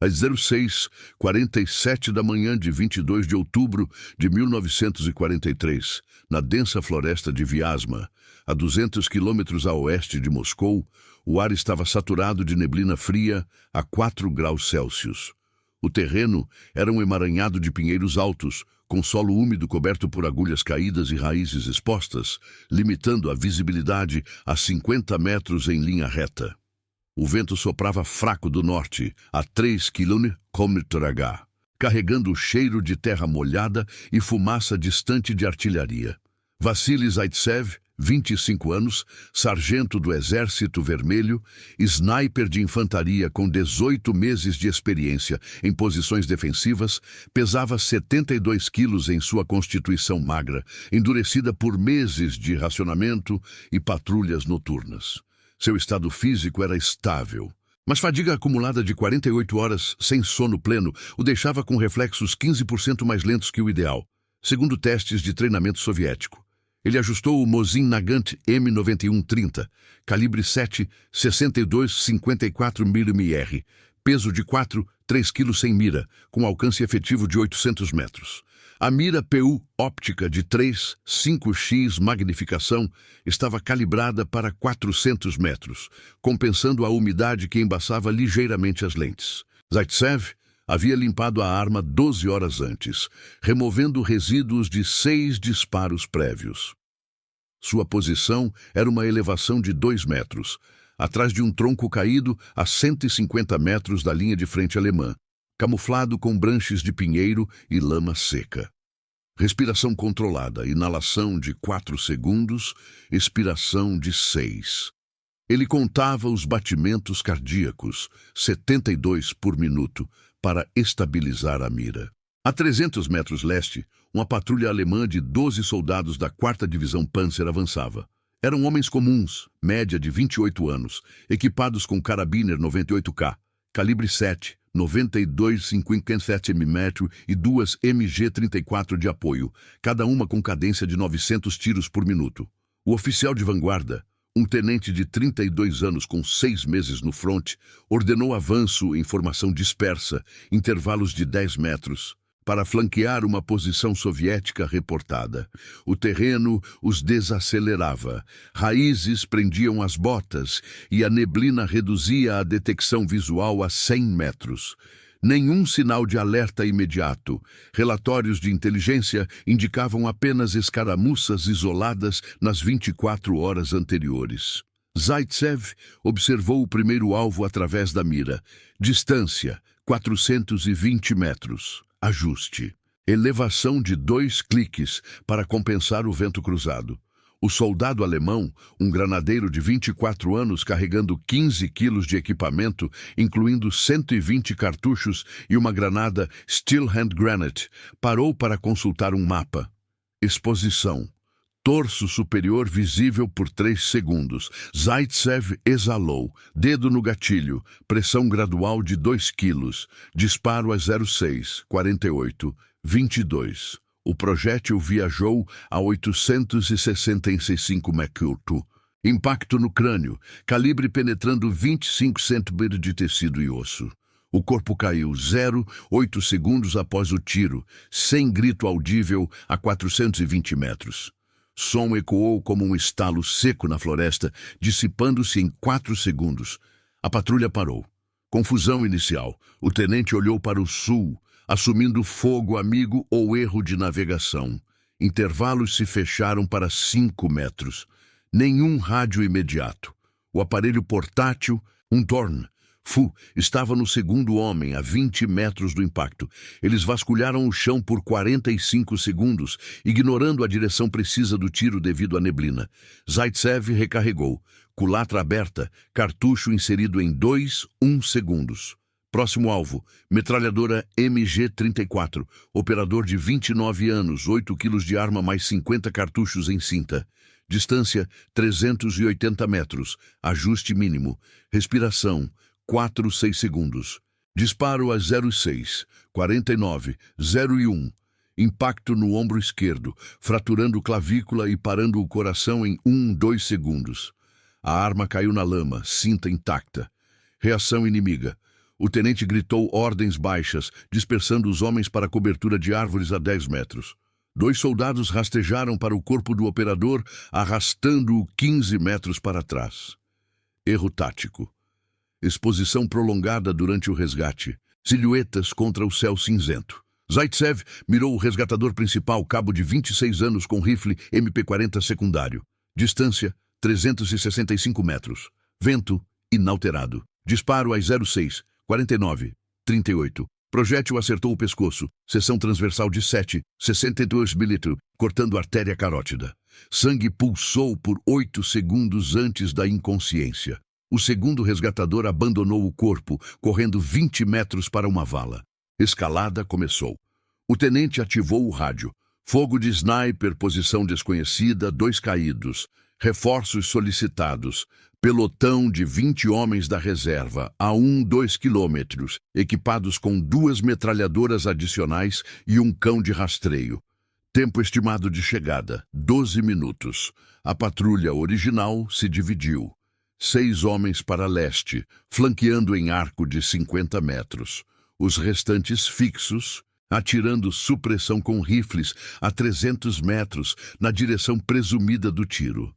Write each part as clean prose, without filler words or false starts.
Às 06h47 da manhã de 22 de outubro de 1943, na densa floresta de Vyazma, a 200 quilômetros a oeste de Moscou, o ar estava saturado de neblina fria a 4 graus Celsius. O terreno era um emaranhado de pinheiros altos, com solo úmido coberto por agulhas caídas e raízes expostas, limitando a visibilidade a 50 metros em linha reta. O vento soprava fraco do norte, a 3 km/h, carregando o cheiro de terra molhada e fumaça distante de artilharia. Vassili Zaitsev, 25 anos, sargento do Exército Vermelho, sniper de infantaria com 18 meses de experiência em posições defensivas, pesava 72 quilos em sua constituição magra, endurecida por meses de racionamento e patrulhas noturnas. Seu estado físico era estável, mas fadiga acumulada de 48 horas sem sono pleno o deixava com reflexos 15% mais lentos que o ideal, segundo testes de treinamento soviético. Ele ajustou o Mosin Nagant M9130, calibre 7, 62,54 mm, peso de 3 kg sem mira, com alcance efetivo de 800 metros. A mira PU óptica de 3,5x magnificação estava calibrada para 400 metros, compensando a umidade que embaçava ligeiramente as lentes. Zaitsev havia limpado a arma 12 horas antes, removendo resíduos de 6 disparos prévios. Sua posição era uma elevação de 2 metros, atrás de um tronco caído a 150 metros da linha de frente alemã, camuflado com branches de pinheiro e lama seca. Respiração controlada, inalação de 4 segundos, expiração de 6. Ele contava os batimentos cardíacos, 72 por minuto, para estabilizar a mira. A 300 metros leste, uma patrulha alemã de 12 soldados da 4ª Divisão Panzer avançava. Eram homens comuns, média de 28 anos, equipados com carabiner 98K, calibre 7, 92,57 mm e 2 MG-34 de apoio, cada uma com cadência de 900 tiros por minuto. O oficial de vanguarda, um tenente de 32 anos com 6 meses no fronte, ordenou avanço em formação dispersa, intervalos de 10 metros, para flanquear uma posição soviética reportada. O terreno os desacelerava, raízes prendiam as botas e a neblina reduzia a detecção visual a 100 metros. Nenhum sinal de alerta imediato. Relatórios de inteligência indicavam apenas escaramuças isoladas nas 24 horas anteriores. Zaitsev observou o primeiro alvo através da mira. Distância, 420 metros. Ajuste. Elevação de 2 cliques para compensar o vento cruzado. O soldado alemão, um granadeiro de 24 anos carregando 15 quilos de equipamento, incluindo 120 cartuchos e uma granada Steel Hand Granate, parou para consultar um mapa. Exposição. Torso superior visível por 3 segundos. Zaitsev exalou. Dedo no gatilho. Pressão gradual de 2 quilos. Disparo a 06:48:22. O projétil viajou a 865 MHz. Impacto no crânio. Calibre penetrando 25 cm de tecido e osso. O corpo caiu 0,8 segundos após o tiro, sem grito audível a 420 metros. Som ecoou como um estalo seco na floresta, dissipando-se em 4 segundos. A patrulha parou. Confusão inicial. O tenente olhou para o sul, assumindo fogo amigo ou erro de navegação. Intervalos se fecharam para 5 metros. Nenhum rádio imediato. O aparelho portátil, um Torn, estava no segundo homem, a 20 metros do impacto. Eles vasculharam o chão por 45 segundos, ignorando a direção precisa do tiro devido à neblina. Zaitsev recarregou. Culatra aberta, cartucho inserido em 1 segundos. Próximo alvo, metralhadora MG-34, operador de 29 anos, 8 quilos de arma mais 50 cartuchos em cinta. Distância, 380 metros. Ajuste mínimo. Respiração, 6 segundos. Disparo a 06:49:01. Impacto no ombro esquerdo, fraturando clavícula e parando o coração em 2 segundos. A arma caiu na lama, cinta intacta. Reação inimiga. O tenente gritou ordens baixas, dispersando os homens para a cobertura de árvores a 10 metros. 2 soldados rastejaram para o corpo do operador, arrastando-o 15 metros para trás. Erro tático. Exposição prolongada durante o resgate. Silhuetas contra o céu cinzento. Zaitsev mirou o resgatador principal, cabo de 26 anos com rifle MP-40 secundário. Distância, 365 metros. Vento, inalterado. Disparo às 06, 49, 38. Projétil acertou o pescoço. Seção transversal de 7, 62 milímetros, cortando a artéria carótida. Sangue pulsou por 8 segundos antes da inconsciência. O segundo resgatador abandonou o corpo, correndo 20 metros para uma vala. Escalada começou. O tenente ativou o rádio. Fogo de sniper, posição desconhecida, 2 caídos. Reforços solicitados. Pelotão de 20 homens da reserva, a 2 quilômetros, equipados com 2 metralhadoras adicionais e um cão de rastreio. Tempo estimado de chegada, 12 minutos. A patrulha original se dividiu. 6 homens para leste, flanqueando em arco de 50 metros. Os restantes fixos, atirando supressão com rifles a 300 metros na direção presumida do tiro.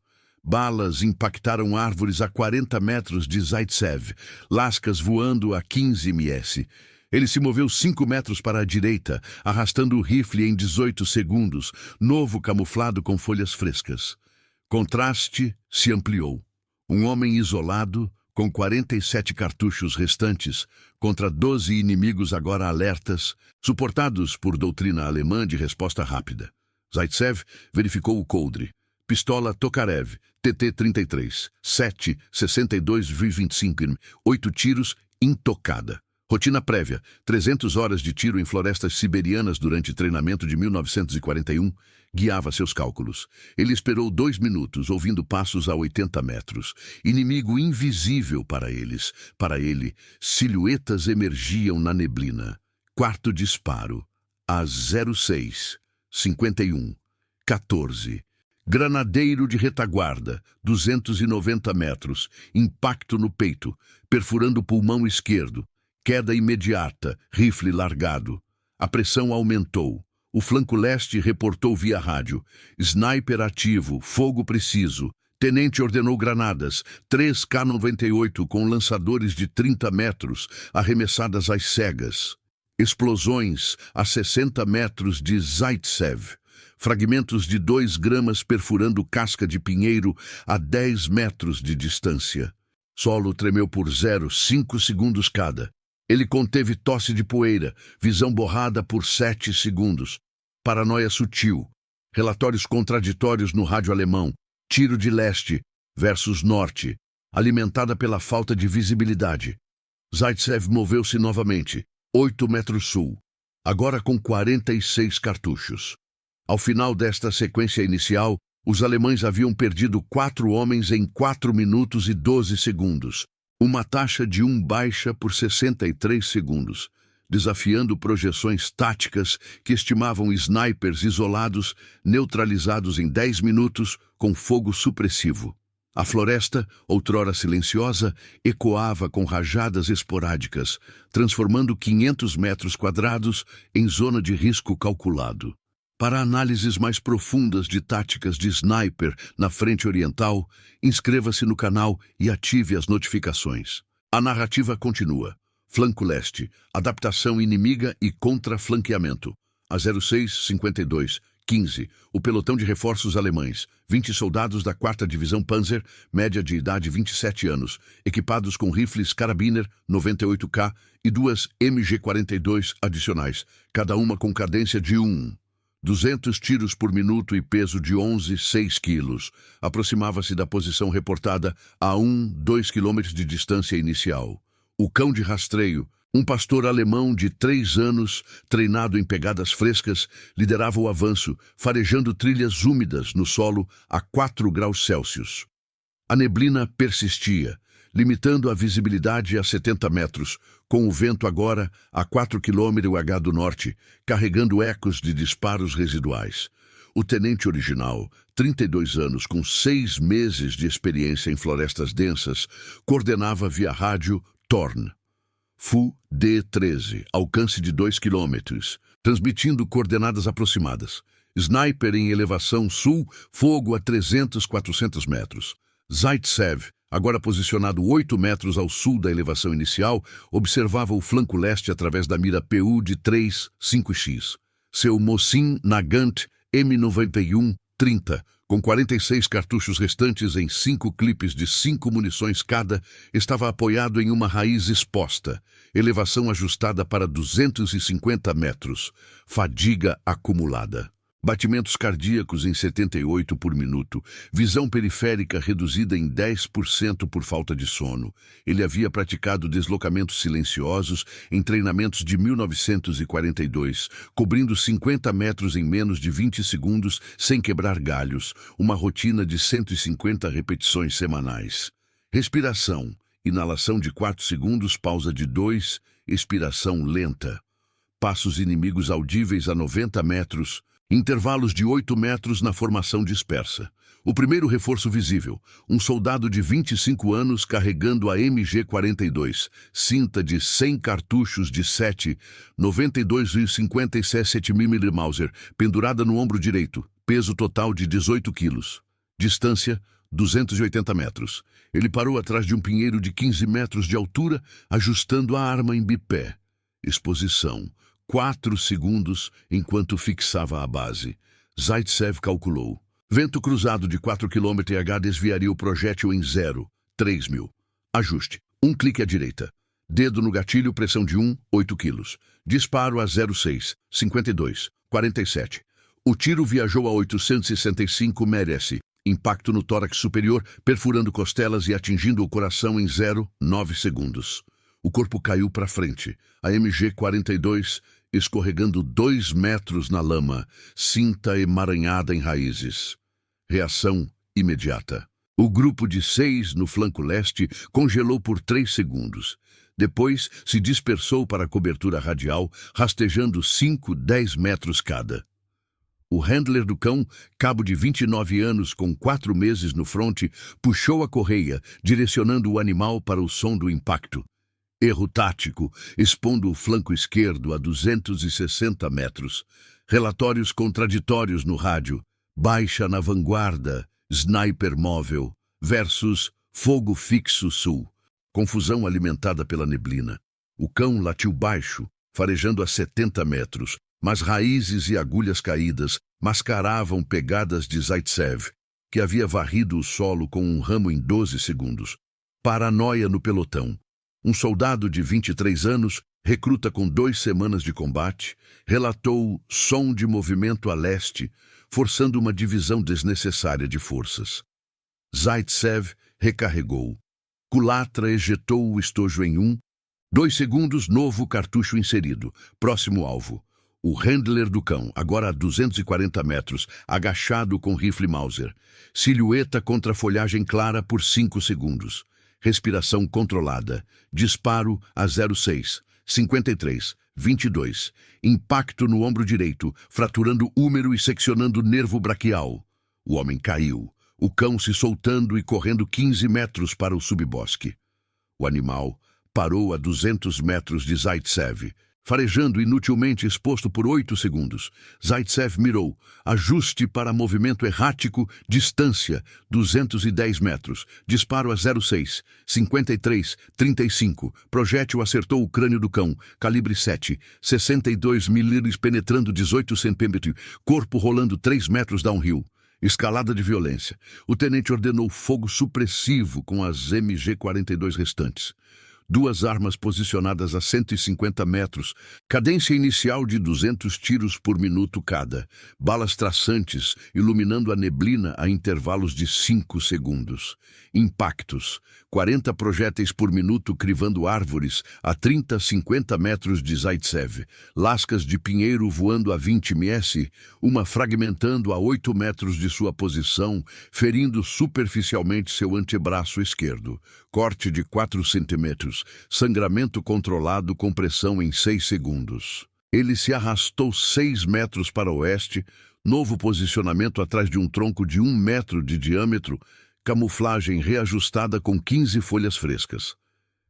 Balas impactaram árvores a 40 metros de Zaitsev, lascas voando a 15 ms. Ele se moveu 5 metros para a direita, arrastando o rifle em 18 segundos, novo camuflado com folhas frescas. Contraste se ampliou. Um homem isolado, com 47 cartuchos restantes, contra 12 inimigos agora alertas, suportados por doutrina alemã de resposta rápida. Zaitsev verificou o coldre. Pistola Tokarev, TT-33, 7, 62,25, 8 tiros, intocada. Rotina prévia, 300 horas de tiro em florestas siberianas durante treinamento de 1941, guiava seus cálculos. Ele esperou 2 minutos, ouvindo passos a 80 metros. Inimigo invisível para eles. Para ele, silhuetas emergiam na neblina. Quarto disparo, a 06, 51, 14. Granadeiro de retaguarda, 290 metros, impacto no peito, perfurando o pulmão esquerdo. Queda imediata, rifle largado. A pressão aumentou. O flanco leste reportou via rádio. Sniper ativo, fogo preciso. Tenente ordenou granadas, 3 K-98 com lançadores de 30 metros, arremessadas às cegas. Explosões a 60 metros de Zaitsev. Fragmentos de 2 gramas perfurando casca de pinheiro a 10 metros de distância. Solo tremeu por 0,5 segundos cada. Ele conteve tosse de poeira, visão borrada por 7 segundos. Paranoia sutil. Relatórios contraditórios no rádio alemão. Tiro de leste versus norte, alimentada pela falta de visibilidade. Zaitsev moveu-se novamente, 8 metros sul, agora com 46 cartuchos. Ao final desta sequência inicial, os alemães haviam perdido 4 homens em 4 minutos e 12 segundos. Uma taxa de 1 baixa por 63 segundos, desafiando projeções táticas que estimavam snipers isolados, neutralizados em 10 minutos com fogo supressivo. A floresta, outrora silenciosa, ecoava com rajadas esporádicas, transformando 500 metros quadrados em zona de risco calculado. Para análises mais profundas de táticas de sniper na frente oriental, inscreva-se no canal e ative as notificações. A narrativa continua. Flanco leste, adaptação inimiga e contra-flanqueamento. A 06, 52, 15, o pelotão de reforços alemães, 20 soldados da 4ª Divisão Panzer, média de idade 27 anos, equipados com rifles Karabiner 98K e 2 MG-42 adicionais, cada uma com cadência de 200 tiros por minuto e peso de 11,6 quilos. Aproximava-se da posição reportada a 2 quilômetros de distância inicial. O cão de rastreio, um pastor alemão de 3 anos, treinado em pegadas frescas, liderava o avanço, farejando trilhas úmidas no solo a 4 graus Celsius. A neblina persistia, limitando a visibilidade a 70 metros, com o vento agora a 4 km/h do norte, carregando ecos de disparos residuais. O tenente original, 32 anos, com 6 meses de experiência em florestas densas, coordenava via rádio Thorn. FU-D13, alcance de 2 km, transmitindo coordenadas aproximadas. Sniper em elevação sul, fogo a 300-400 metros. Zaitsev, agora posicionado 8 metros ao sul da elevação inicial, observava o flanco leste através da mira PU de 3-5X. Seu Mosin Nagant M91-30, com 46 cartuchos restantes em 5 clipes de 5 munições cada, estava apoiado em uma raiz exposta, elevação ajustada para 250 metros, fadiga acumulada. Batimentos cardíacos em 78 por minuto, visão periférica reduzida em 10% por falta de sono. Ele havia praticado deslocamentos silenciosos em treinamentos de 1942, cobrindo 50 metros em menos de 20 segundos sem quebrar galhos, uma rotina de 150 repetições semanais. Respiração, inalação de 4 segundos, pausa de 2, expiração lenta. Passos inimigos audíveis a 90 metros, intervalos de 8 metros na formação dispersa. O primeiro reforço visível, um soldado de 25 anos carregando a MG-42, cinta de 100 cartuchos de 7,92,57 Mauser, pendurada no ombro direito, peso total de 18 quilos. Distância, 280 metros. Ele parou atrás de um pinheiro de 15 metros de altura, ajustando a arma em bipé. Exposição. 4 segundos enquanto fixava a base. Zaitsev calculou. Vento cruzado de 4 km h desviaria o projétil em 0,3 Ajuste. 1 clique à direita. Dedo no gatilho, pressão de 8 kg. Disparo a 0,6, 52, 47. O tiro viajou a 865 ms. Impacto no tórax superior, perfurando costelas e atingindo o coração em 0,9 segundos. O corpo caiu para frente. A MG-42 escorregando 2 metros na lama, cinta emaranhada em raízes. Reação imediata. O grupo de 6 no flanco leste congelou por 3 segundos. Depois se dispersou para a cobertura radial, rastejando 5-10 metros cada. O handler do cão, cabo de 29 anos com 4 meses no fronte, puxou a correia, direcionando o animal para o som do impacto. Erro tático, expondo o flanco esquerdo a 260 metros. Relatórios contraditórios no rádio. Baixa na vanguarda, sniper móvel, versus fogo fixo sul. Confusão alimentada pela neblina. O cão latiu baixo, farejando a 70 metros, mas raízes e agulhas caídas mascaravam pegadas de Zaitsev, que havia varrido o solo com um ramo em 12 segundos. Paranoia no pelotão. Um soldado de 23 anos, recruta com 2 semanas de combate, relatou som de movimento a leste, forçando uma divisão desnecessária de forças. Zaitsev recarregou. Culatra ejetou o estojo em 2 segundos, novo cartucho inserido. Próximo alvo. O handler do cão, agora a 240 metros, agachado com rifle Mauser. Silhueta contra folhagem clara por 5 segundos. Respiração controlada. Disparo a 0,6, 53, 22. Impacto no ombro direito, fraturando úmero e seccionando nervo braquial. O homem caiu, o cão se soltando e correndo 15 metros para o subbosque. O animal parou a 200 metros de Zaitsev, farejando inutilmente exposto por 8 segundos. Zaitsev mirou. Ajuste para movimento errático, distância, 210 metros. Disparo a 0,6, 53, 35. Projétil acertou o crânio do cão, calibre 7, 62 milímetros penetrando 18 centímetros, corpo rolando 3 metros downhill. Escalada de violência. O tenente ordenou fogo supressivo com as MG-42 restantes. 2 armas posicionadas a 150 metros, cadência inicial de 200 tiros por minuto cada, balas traçantes iluminando a neblina a intervalos de 5 segundos. Impactos, 40 projéteis por minuto crivando árvores a 30-50 metros de Zaitsev, lascas de pinheiro voando a 20 ms, uma fragmentando a 8 metros de sua posição, ferindo superficialmente seu antebraço esquerdo. Corte de 4 centímetros, sangramento controlado com pressão em 6 segundos. Ele se arrastou 6 metros para o oeste, novo posicionamento atrás de um tronco de 1 metro de diâmetro, camuflagem reajustada com 15 folhas frescas.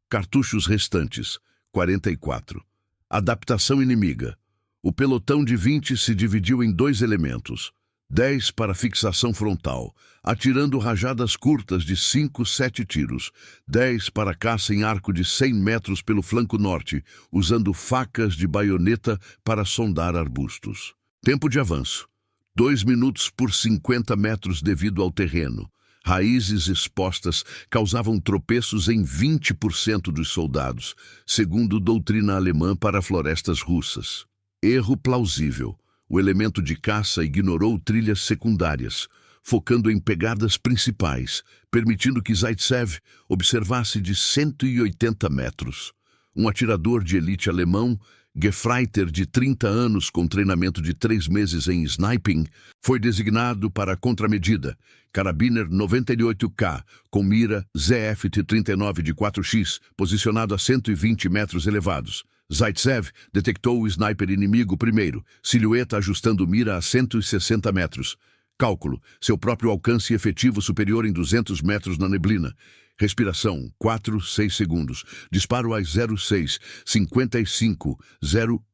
Cartuchos restantes, 44. Adaptação inimiga. O pelotão de 20 se dividiu em 2 elementos. 10 para fixação frontal, atirando rajadas curtas de 5-7 tiros. 10 para caça em arco de 100 metros pelo flanco norte, usando facas de baioneta para sondar arbustos. Tempo de avanço. 2 minutos por 50 metros devido ao terreno. Raízes expostas causavam tropeços em 20% dos soldados, segundo doutrina alemã para florestas russas. Erro plausível. O elemento de caça ignorou trilhas secundárias, focando em pegadas principais, permitindo que Zaitsev observasse de 180 metros. Um atirador de elite alemão, Gefreiter, de 30 anos com treinamento de 3 meses em sniping, foi designado para a contramedida, Karabiner 98K, com mira ZFT-39 de 4x, posicionado a 120 metros elevados. Zaitsev detectou o sniper inimigo primeiro, silhueta ajustando mira a 160 metros. Cálculo, seu próprio alcance efetivo superior em 200 metros na neblina. Respiração, 4-6 segundos. Disparo às 06, 55,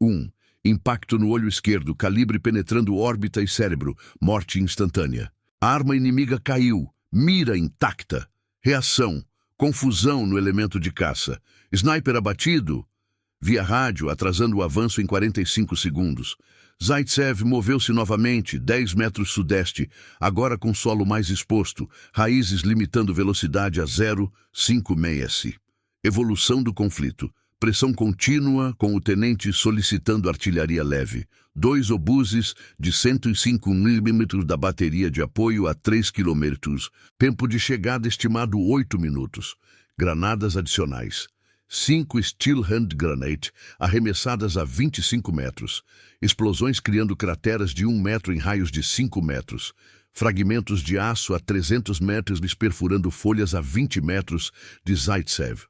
01. Impacto no olho esquerdo, calibre penetrando órbita e cérebro. Morte instantânea. A arma inimiga caiu, mira intacta. Reação, confusão no elemento de caça. Sniper abatido. Via rádio, atrasando o avanço em 45 segundos. Zaitsev moveu-se novamente, 10 metros sudeste, agora com solo mais exposto, raízes limitando velocidade a 0,56S. Evolução do conflito. Pressão contínua, com o tenente solicitando artilharia leve. 2 obuses de 105 mm da bateria de apoio a 3 km. Tempo de chegada estimado 8 minutos. Granadas adicionais. 5 Steel Hand Grenade, arremessadas a 25 metros. Explosões criando crateras de 1 metro em raios de 5 metros. Fragmentos de aço a 300 metros lhes perfurando folhas a 20 metros de Zaitsev.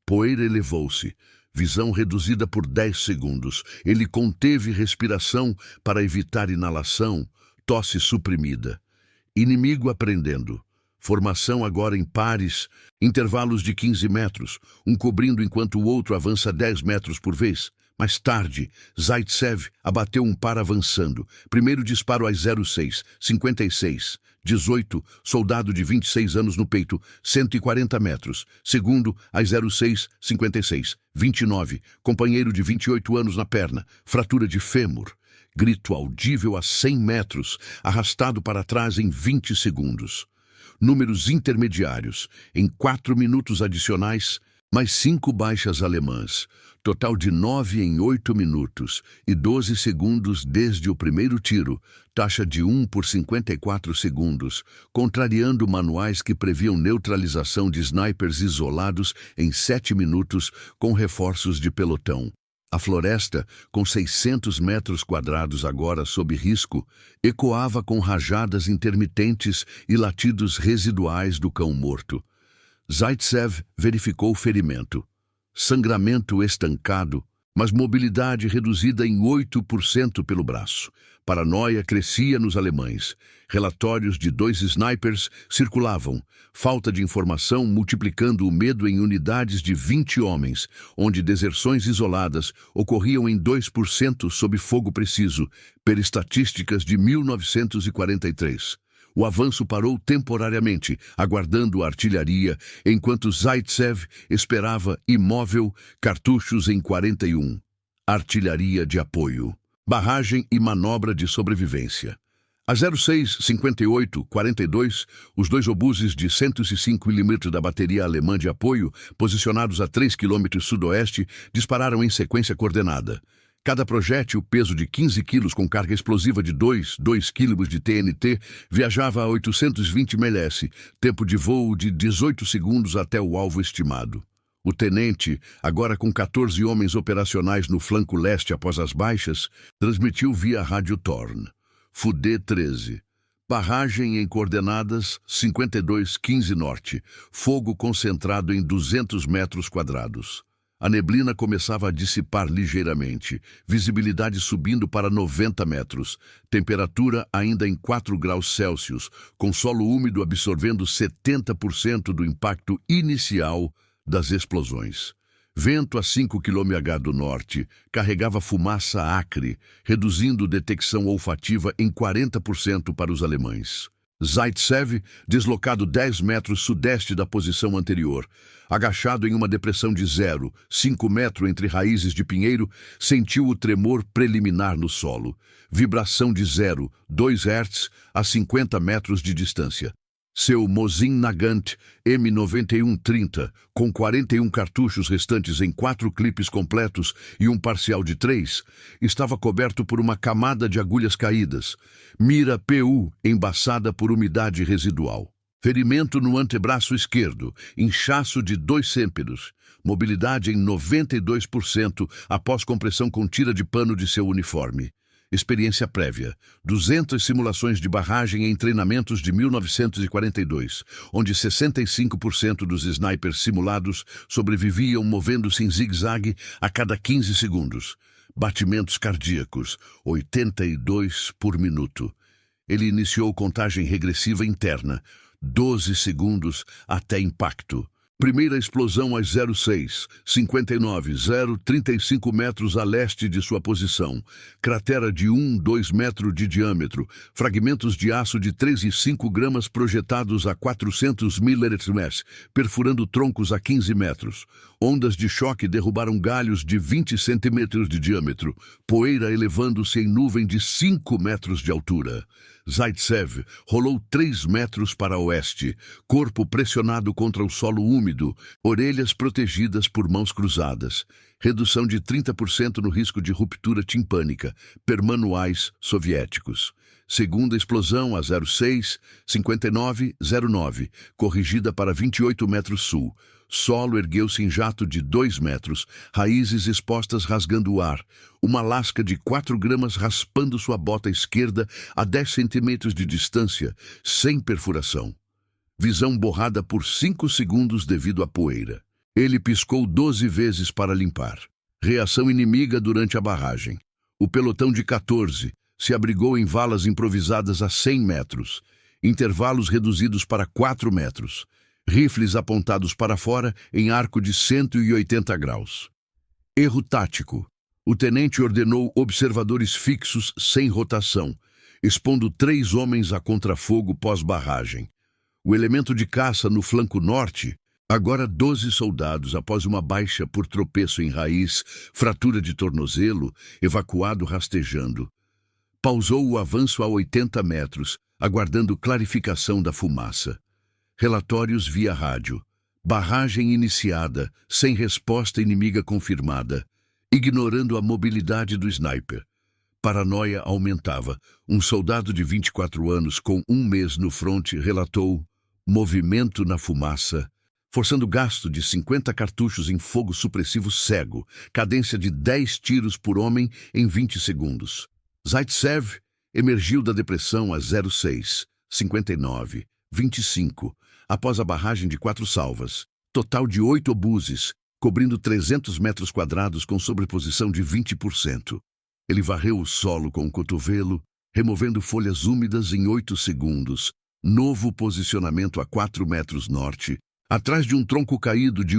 Poeira elevou-se. Visão reduzida por 10 segundos. Ele conteve respiração para evitar inalação. Tosse suprimida. Inimigo aprendendo. Formação agora em pares, intervalos de 15 metros, um cobrindo enquanto o outro avança 10 metros por vez. Mais tarde, Zaitsev abateu um par avançando. Primeiro disparo às 06, 56, 18, soldado de 26 anos no peito, 140 metros. Segundo, às 06, 56, 29, companheiro de 28 anos na perna, fratura de fêmur. Grito audível a 100 metros, arrastado para trás em 20 segundos. Números intermediários, em 4 minutos adicionais, mais 5 baixas alemãs, total de 9 em 8 minutos e 12 segundos desde o primeiro tiro, taxa de 1 por 54 segundos, contrariando manuais que previam neutralização de snipers isolados em 7 minutos com reforços de pelotão. A floresta, com 600 metros quadrados agora sob risco, ecoava com rajadas intermitentes e latidos residuais do cão morto. Zaitsev verificou o ferimento. Sangramento estancado, mas mobilidade reduzida em 8% pelo braço. Paranoia crescia nos alemães. Relatórios de 2 snipers circulavam. Falta de informação multiplicando o medo em unidades de 20 homens, onde deserções isoladas ocorriam em 2% sob fogo preciso, per estatísticas de 1943. O avanço parou temporariamente, aguardando a artilharia, enquanto Zaitsev esperava imóvel, cartuchos em 41. Artilharia de apoio. Barragem e manobra de sobrevivência. A 06, 58, 42, os 2 obuses de 105 mm da bateria alemã de apoio, posicionados a 3 km sudoeste, dispararam em sequência coordenada. Cada projétil, peso de 15 kg com carga explosiva de 2 kg de TNT, viajava a 820 ms, tempo de voo de 18 segundos até o alvo estimado. O tenente, agora com 14 homens operacionais no flanco leste após as baixas, transmitiu via rádio Torn. FUDE 13. Barragem em coordenadas 5215 norte. Fogo concentrado em 200 metros quadrados. A neblina começava a dissipar ligeiramente, visibilidade subindo para 90 metros, temperatura ainda em 4 graus Celsius, com solo úmido absorvendo 70% do impacto inicial das explosões. Vento a 5 km do norte, carregava fumaça acre, reduzindo detecção olfativa em 40% para os alemães. Zaitsev, deslocado 10 metros sudeste da posição anterior, agachado em uma depressão de 0,5 metro entre raízes de pinheiro, sentiu o tremor preliminar no solo. Vibração de 0,2 Hz a 50 metros de distância. Seu Mosin Nagant M9130, com 41 cartuchos restantes em 4 clipes completos e um parcial de 3, estava coberto por uma camada de agulhas caídas. Mira PU embaçada por umidade residual. Ferimento no antebraço esquerdo, inchaço de 2 cênteros. Mobilidade em 92% após compressão com tira de pano de seu uniforme. Experiência prévia: 200 simulações de barragem em treinamentos de 1942, onde 65% dos snipers simulados sobreviviam movendo-se em zigue-zague a cada 15 segundos. Batimentos cardíacos, 82 por minuto. Ele iniciou contagem regressiva interna, 12 segundos até impacto. Primeira explosão às 06, 59, 0,35 metros a leste de sua posição. Cratera de 2 metros de diâmetro. Fragmentos de aço de 3,5 gramas projetados a 400 mm, perfurando troncos a 15 metros. Ondas de choque derrubaram galhos de 20 centímetros de diâmetro. Poeira elevando-se em nuvem de 5 metros de altura. Zaitsev rolou 3 metros para oeste, corpo pressionado contra o solo úmido, orelhas protegidas por mãos cruzadas. Redução de 30% no risco de ruptura timpânica, per manuais soviéticos. Segunda explosão a 06, 59, 09, corrigida para 28 metros sul. Solo ergueu-se em jato de 2 metros, raízes expostas rasgando o ar. Uma lasca de 4 gramas raspando sua bota esquerda a 10 centímetros de distância, sem perfuração. Visão borrada por 5 segundos devido à poeira. Ele piscou 12 vezes para limpar. Reação inimiga durante a barragem. O pelotão de 14 se abrigou em valas improvisadas a 100 metros. Intervalos reduzidos para 4 metros. Rifles apontados para fora em arco de 180 graus. Erro tático. O tenente ordenou observadores fixos sem rotação, expondo 3 homens a contrafogo pós-barragem. O elemento de caça no flanco norte, agora 12 soldados após uma baixa por tropeço em raiz, fratura de tornozelo, evacuado rastejando. Pausou o avanço a 80 metros, aguardando clarificação da fumaça. Relatórios via rádio. Barragem iniciada, sem resposta inimiga confirmada, ignorando a mobilidade do sniper. Paranoia aumentava. Um soldado de 24 anos com 1 mês no fronte relatou movimento na fumaça, forçando gasto de 50 cartuchos em fogo supressivo cego, cadência de 10 tiros por homem em 20 segundos. Zaitsev emergiu da depressão a 06, 59, 25, após a barragem de 4 salvas, total de 8 obuses, cobrindo 300 metros quadrados com sobreposição de 20%. Ele varreu o solo com o cotovelo, removendo folhas úmidas em 8 segundos. Novo posicionamento a 4 metros norte, atrás de um tronco caído de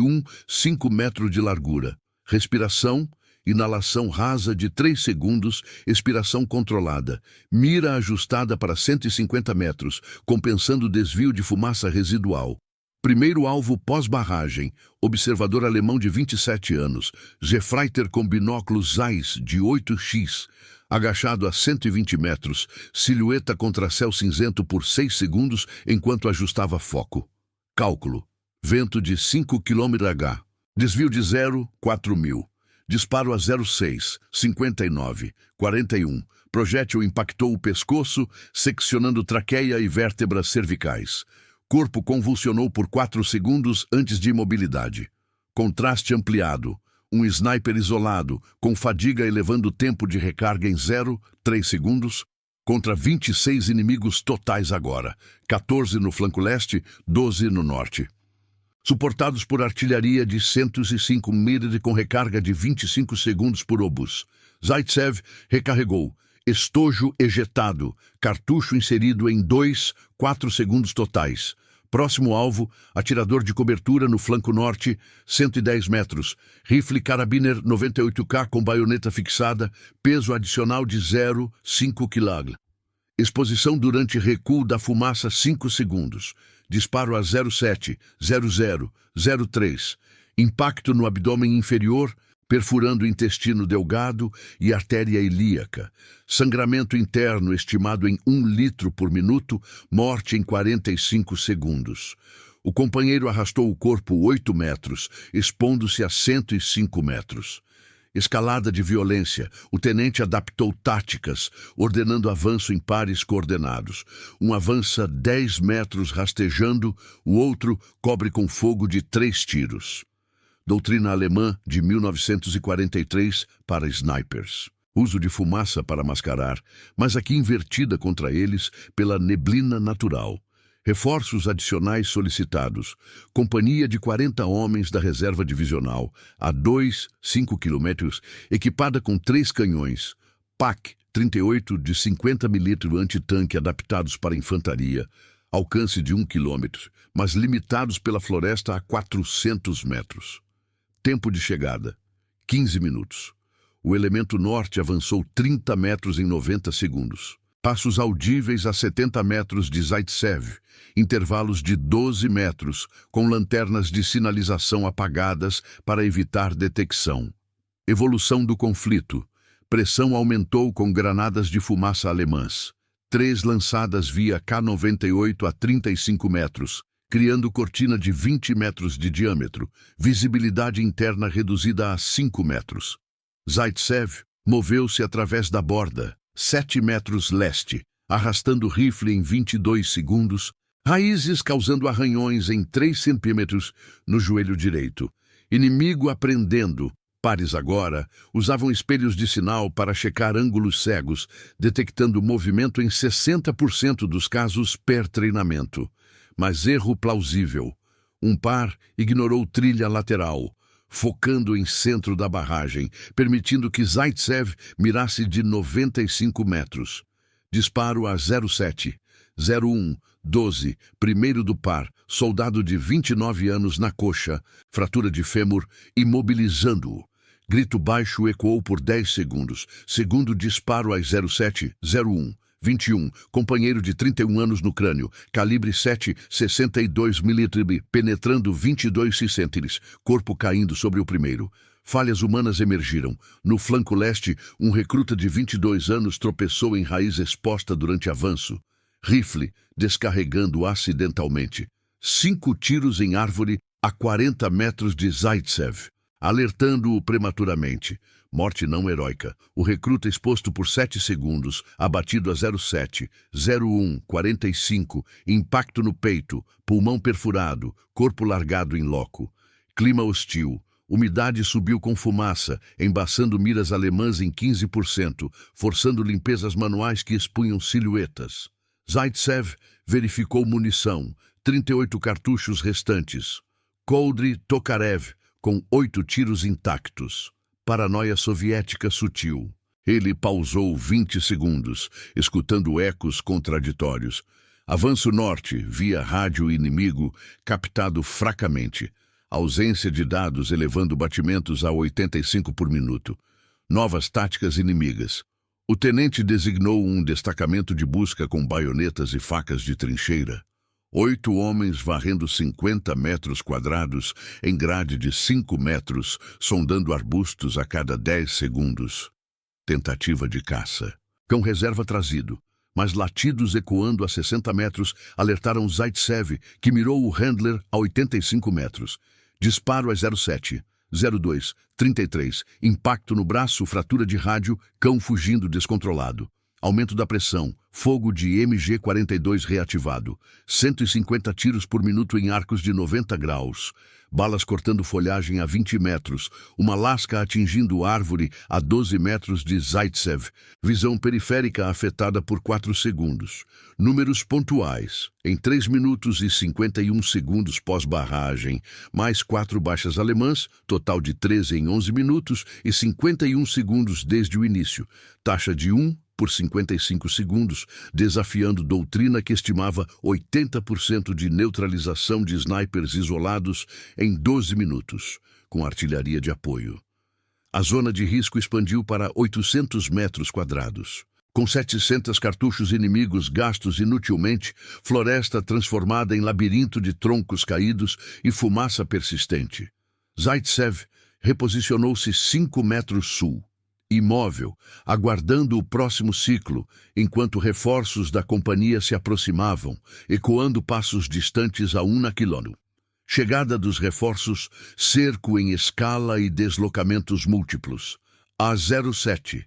5 metros de largura. Respiração, inalação rasa de 3 segundos, expiração controlada. Mira ajustada para 150 metros, compensando o desvio de fumaça residual. Primeiro alvo pós-barragem, observador alemão de 27 anos, Gefreiter com binóculo Zeiss de 8x, agachado a 120 metros, silhueta contra céu cinzento por 6 segundos enquanto ajustava foco. Cálculo. Vento de 5 km/h. Desvio de 0,4000. Disparo a 06, 59, 41. Projétil impactou o pescoço, seccionando traqueia e vértebras cervicais. Corpo convulsionou por 4 segundos antes de imobilidade. Contraste ampliado. Um sniper isolado, com fadiga elevando o tempo de recarga em 0,3 segundos, contra 26 inimigos totais agora, 14 no flanco leste, 12 no norte. Suportados por artilharia de 105 mm com recarga de 25 segundos por obus. Zaitsev recarregou. Estojo ejetado, cartucho inserido em 4 segundos totais. Próximo alvo, atirador de cobertura no flanco norte, 110 metros. Rifle Karabiner 98K com baioneta fixada, peso adicional de 0,5 kg. Exposição durante recuo da fumaça 5 segundos. Disparo a 0,7, 00, 03. Impacto no abdômen inferior, perfurando o intestino delgado e artéria ilíaca. Sangramento interno estimado em 1 litro por minuto, morte em 45 segundos. O companheiro arrastou o corpo 8 metros, expondo-se a 105 metros. Escalada de violência, o tenente adaptou táticas, ordenando avanço em pares coordenados. Um avança 10 metros rastejando, o outro cobre com fogo de 3 tiros. Doutrina alemã de 1943 para snipers. Uso de fumaça para mascarar, mas aqui invertida contra eles pela neblina natural. Reforços adicionais solicitados. Companhia de 40 homens da reserva divisional, a 5 quilômetros, equipada com 3 canhões. PAC 38 de 50 mm antitanque adaptados para infantaria. Alcance de 1 quilômetro, mas limitados pela floresta a 400 metros. Tempo de chegada, 15 minutos. O elemento norte avançou 30 metros em 90 segundos. Passos audíveis a 70 metros de Zaitsev, intervalos de 12 metros, com lanternas de sinalização apagadas para evitar detecção. Evolução do conflito. Pressão aumentou com granadas de fumaça alemãs. 3 lançadas via K-98 a 35 metros. Criando cortina de 20 metros de diâmetro, visibilidade interna reduzida a 5 metros. Zaitsev moveu-se através da borda, 7 metros leste, arrastando o rifle em 22 segundos, raízes causando arranhões em 3 centímetros no joelho direito. Inimigo aprendendo. Pares agora usavam espelhos de sinal para checar ângulos cegos, detectando movimento em 60% dos casos per treinamento. Mas erro plausível. Um par ignorou trilha lateral, focando em centro da barragem, permitindo que Zaitsev mirasse de 95 metros. Disparo a 07, 01, 12, primeiro do par, soldado de 29 anos na coxa, fratura de fêmur, imobilizando-o. Grito baixo ecoou por 10 segundos. Segundo disparo a 07, 01. 21, companheiro de 31 anos no crânio, calibre 7,62 mm, penetrando 22 centímetros, corpo caindo sobre o primeiro. Falhas humanas emergiram. No flanco leste, um recruta de 22 anos tropeçou em raiz exposta durante avanço. Rifle, descarregando acidentalmente. 5 tiros em árvore a 40 metros de Zaitsev, alertando-o prematuramente. Morte não heróica. O recruta exposto por 7 segundos, abatido a 07, 01, 45, impacto no peito, pulmão perfurado, corpo largado em loco. Clima hostil. Umidade subiu com fumaça, embaçando miras alemãs em 15%, forçando limpezas manuais que expunham silhuetas. Zaitsev verificou munição, 38 cartuchos restantes. Koldry Tokarev, com 8 tiros intactos. Paranoia soviética sutil. Ele pausou 20 segundos, escutando ecos contraditórios. Avanço norte, via rádio inimigo, captado fracamente. Ausência de dados elevando batimentos a 85 por minuto. Novas táticas inimigas. O tenente designou um destacamento de busca com baionetas e facas de trincheira. 8 homens varrendo 50 metros quadrados em grade de 5 metros, sondando arbustos a cada 10 segundos. Tentativa de caça. Cão reserva trazido, mas latidos ecoando a 60 metros alertaram Zaitsev, que mirou o Handler a 85 metros. Disparo a 07, 02, 33, impacto no braço, fratura de rádio, cão fugindo descontrolado. Aumento da pressão, fogo de MG-42 reativado, 150 tiros por minuto em arcos de 90 graus, balas cortando folhagem a 20 metros, uma lasca atingindo árvore a 12 metros de Zaitsev, visão periférica afetada por 4 segundos. Números pontuais, em 3 minutos e 51 segundos pós-barragem, mais 4 baixas alemãs, total de 13 em 11 minutos e 51 segundos desde o início, taxa de 1 por 55 segundos, desafiando doutrina que estimava 80% de neutralização de snipers isolados em 12 minutos, com artilharia de apoio. A zona de risco expandiu para 800 metros quadrados. Com 700 cartuchos inimigos gastos inutilmente, floresta transformada em labirinto de troncos caídos e fumaça persistente. Zaitsev reposicionou-se 5 metros sul, imóvel, aguardando o próximo ciclo, enquanto reforços da companhia se aproximavam, ecoando passos distantes a 1 quilômetro. Chegada dos reforços, cerco em escala e deslocamentos múltiplos. A 07,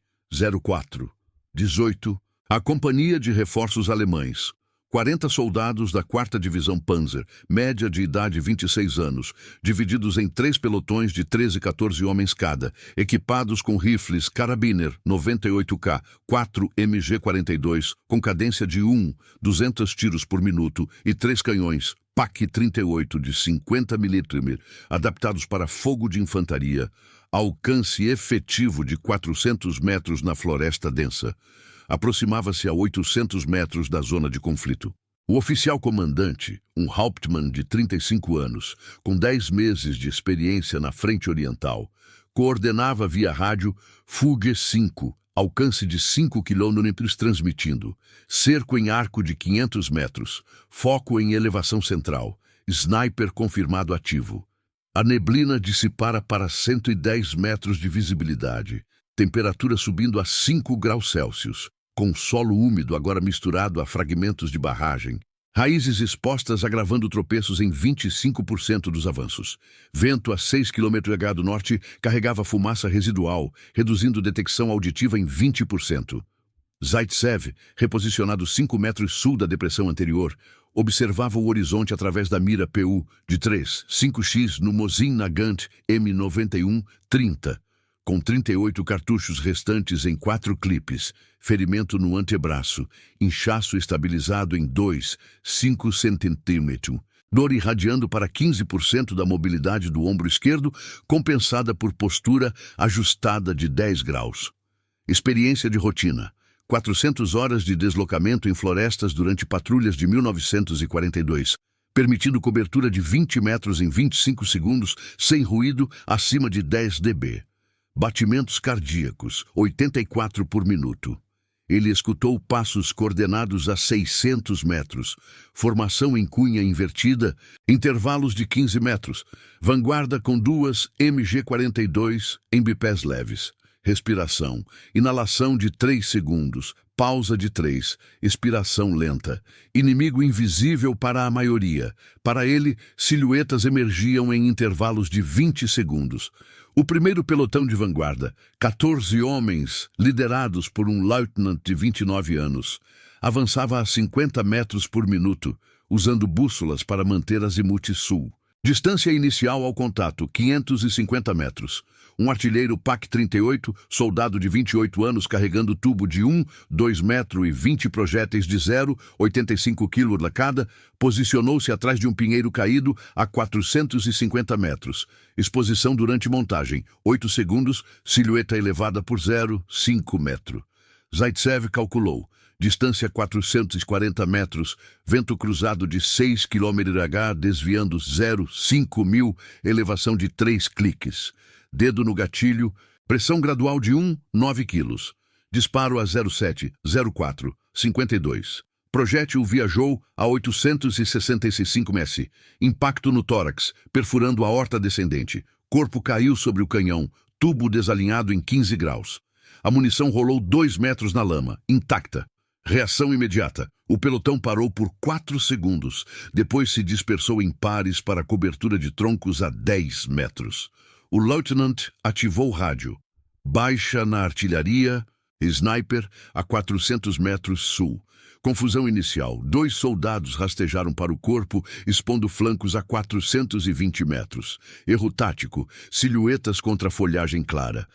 04, 18, a companhia de reforços alemães. 40 soldados da 4ª Divisão Panzer, média de idade 26 anos, divididos em 3 pelotões de 13 e 14 homens cada, equipados com rifles Karabiner 98K, 4 MG-42, com cadência de 200 tiros por minuto, e 3 canhões PaK-38 de 50 mm, adaptados para fogo de infantaria, alcance efetivo de 400 metros na floresta densa. Aproximava-se a 800 metros da zona de conflito. O oficial comandante, um Hauptmann de 35 anos, com 10 meses de experiência na frente oriental, coordenava via rádio Fuge 5, alcance de 5 km transmitindo, cerco em arco de 500 metros, foco em elevação central, sniper confirmado ativo. A neblina dissipara para 110 metros de visibilidade, temperatura subindo a 5 graus Celsius. Com solo úmido agora misturado a fragmentos de barragem, raízes expostas agravando tropeços em 25% dos avanços. Vento a 6 km/h do norte carregava fumaça residual, reduzindo detecção auditiva em 20%. Zaitsev, reposicionado 5 metros sul da depressão anterior, observava o horizonte através da mira PU de 5x no Mosin Nagant M91-30. Com 38 cartuchos restantes em 4 clipes, ferimento no antebraço, inchaço estabilizado em 5 cm, dor irradiando para 15% da mobilidade do ombro esquerdo, compensada por postura ajustada de 10 graus. Experiência de rotina. 400 horas de deslocamento em florestas durante patrulhas de 1942, permitindo cobertura de 20 metros em 25 segundos, sem ruído, acima de 10 dB. Batimentos cardíacos, 84 por minuto. Ele escutou passos coordenados a 600 metros, formação em cunha invertida, intervalos de 15 metros, vanguarda com 2 MG-42 em bipés leves. Respiração, inalação de 3 segundos, pausa de 3, expiração lenta. Inimigo invisível para a maioria. Para ele, silhuetas emergiam em intervalos de 20 segundos. O primeiro pelotão de vanguarda, 14 homens, liderados por um lieutenant de 29 anos, avançava a 50 metros por minuto, usando bússolas para manter azimuth sul. Distância inicial ao contato, 550 metros. Um artilheiro PaK-38, soldado de 28 anos carregando tubo de 2 metros e 20 projéteis de 85 kg cada, posicionou-se atrás de um pinheiro caído a 450 metros. Exposição durante montagem, 8 segundos, silhueta elevada por 5 metros. Zaitsev calculou. Distância 440 metros, vento cruzado de 6 km/h, desviando 5 mil, elevação de 3 cliques. Dedo no gatilho, pressão gradual de 9 kg. Disparo a 07, 04, 52. Projétil viajou a 865 ms. Impacto no tórax, perfurando a aorta descendente. Corpo caiu sobre o canhão, tubo desalinhado em 15 graus. A munição rolou 2 metros na lama, intacta. Reação imediata. O pelotão parou por 4 segundos. Depois se dispersou em pares para cobertura de troncos a 10 metros. O lieutenant ativou o rádio. Baixa na artilharia, sniper, a 400 metros sul. Confusão inicial. 2 soldados rastejaram para o corpo, expondo flancos a 420 metros. Erro tático. Silhuetas contra folhagem clara.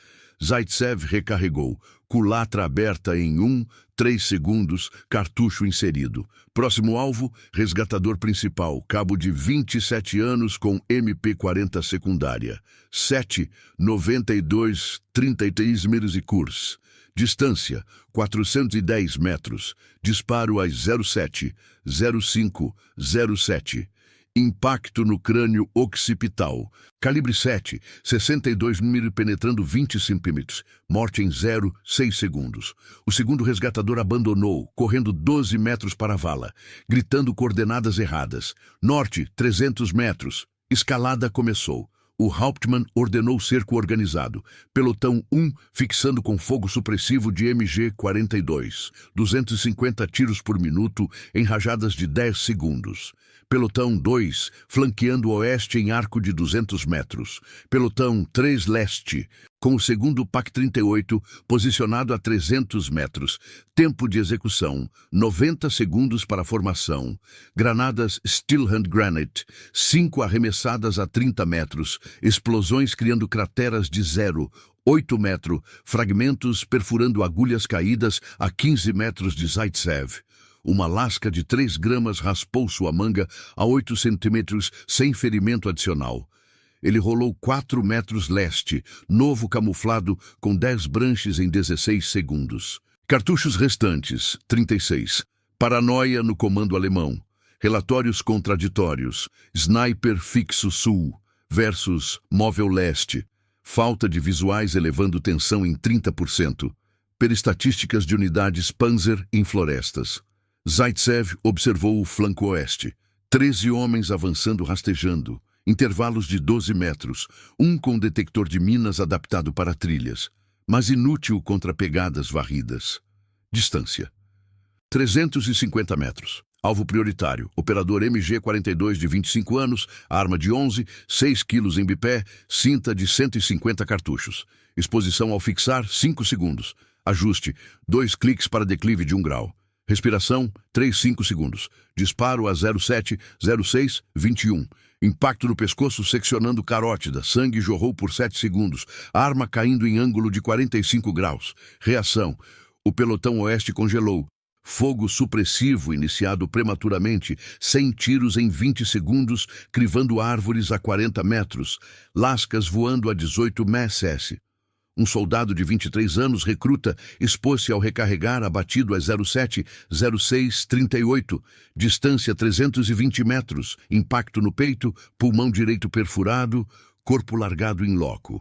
Zaitsev recarregou. Culatra aberta em 3 segundos, cartucho inserido. Próximo alvo, resgatador principal, cabo de 27 anos com MP-40 secundária. 7, 92, 33 miros e curs. Distância, 410 metros. Disparo às 07:05:07. Impacto no crânio occipital. Calibre 7, 62 mm penetrando 20 centímetros. Morte em 0,6 segundos. O segundo resgatador abandonou, correndo 12 metros para a vala, gritando coordenadas erradas. Norte, 300 metros. Escalada começou. O Hauptmann ordenou cerco organizado. Pelotão 1 fixando com fogo supressivo de MG-42. 250 tiros por minuto em rajadas de 10 segundos. Pelotão 2 flanqueando o oeste em arco de 200 metros. Pelotão 3 leste, com o segundo PAC-38 posicionado a 300 metros. Tempo de execução, 90 segundos para a formação. Granadas Steel Hand Granite, 5 arremessadas a 30 metros. Explosões criando crateras de 0,8 metro. Fragmentos perfurando agulhas caídas a 15 metros de Zaitsev. Uma lasca de 3 gramas raspou sua manga a 8 centímetros sem ferimento adicional. Ele rolou 4 metros leste, novo camuflado com 10 branches em 16 segundos. Cartuchos restantes, 36. Paranoia no comando alemão. Relatórios contraditórios. Sniper fixo sul versus móvel leste. Falta de visuais elevando tensão em 30%. Perestatísticas de unidades Panzer em florestas. Zaitsev observou o flanco oeste. 13 homens avançando rastejando. Intervalos de 12 metros. Um com detector de minas adaptado para trilhas. Mas inútil contra pegadas varridas. Distância. 350 metros. Alvo prioritário. Operador MG-42 de 25 anos. Arma de 11. 6 quilos em bipé. Cinta de 150 cartuchos. Exposição ao fixar, 5 segundos. Ajuste. 2 cliques para declive de 1 grau. Respiração, 3-5 segundos. Disparo a 07:06:21. Impacto no pescoço seccionando carótida. Sangue jorrou por 7 segundos. Arma caindo em ângulo de 45 graus. Reação. O pelotão oeste congelou. Fogo supressivo iniciado prematuramente. 100 tiros em 20 segundos, crivando árvores a 40 metros. Lascas voando a 18 ms. Um soldado de 23 anos, recruta, expôs-se ao recarregar, abatido a 07:06:38, distância 320 metros, impacto no peito, pulmão direito perfurado, corpo largado em loco.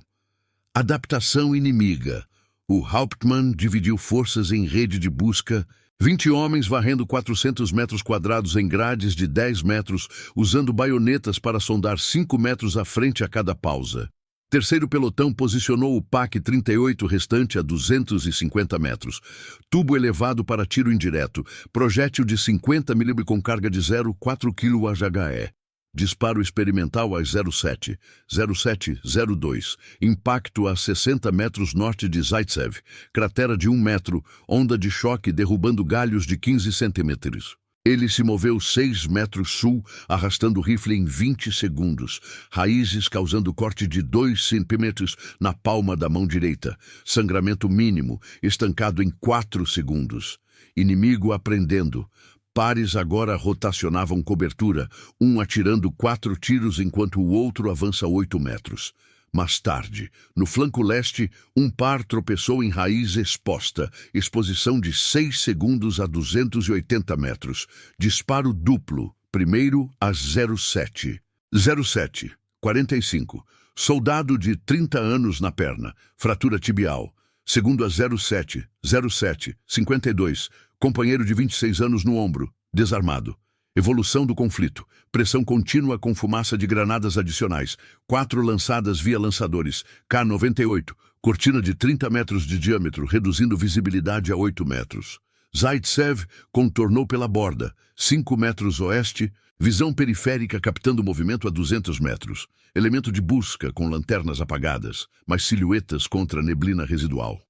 Adaptação inimiga. O Hauptmann dividiu forças em rede de busca, 20 homens varrendo 400 metros quadrados em grades de 10 metros, usando baionetas para sondar 5 metros à frente a cada pausa. Terceiro pelotão posicionou o PAC-38 restante a 250 metros. Tubo elevado para tiro indireto. Projétil de 50 mm com carga de 0,4 kg HE. Disparo experimental às 07:02. Impacto a 60 metros norte de Zaitsev. Cratera de 1 metro. Onda de choque derrubando galhos de 15 centímetros. Ele se moveu 6 metros sul, arrastando o rifle em 20 segundos. Raízes causando corte de 2 centímetros na palma da mão direita. Sangramento mínimo, estancado em 4 segundos. Inimigo aprendendo. Pares agora rotacionavam cobertura, um atirando 4 tiros enquanto o outro avança 8 metros. Mais tarde, no flanco leste, um par tropeçou em raiz exposta, exposição de 6 segundos a 280 metros. Disparo duplo, primeiro a 07:45. Soldado de 30 anos na perna, fratura tibial. Segundo a 07:52. Companheiro de 26 anos no ombro, desarmado. Evolução do conflito. Pressão contínua com fumaça de granadas adicionais. 4 lançadas via lançadores. K-98. Cortina de 30 metros de diâmetro, reduzindo visibilidade a 8 metros. Zaitsev contornou pela borda. 5 metros oeste. Visão periférica captando movimento a 200 metros. Elemento de busca com lanternas apagadas, mas silhuetas contra neblina residual.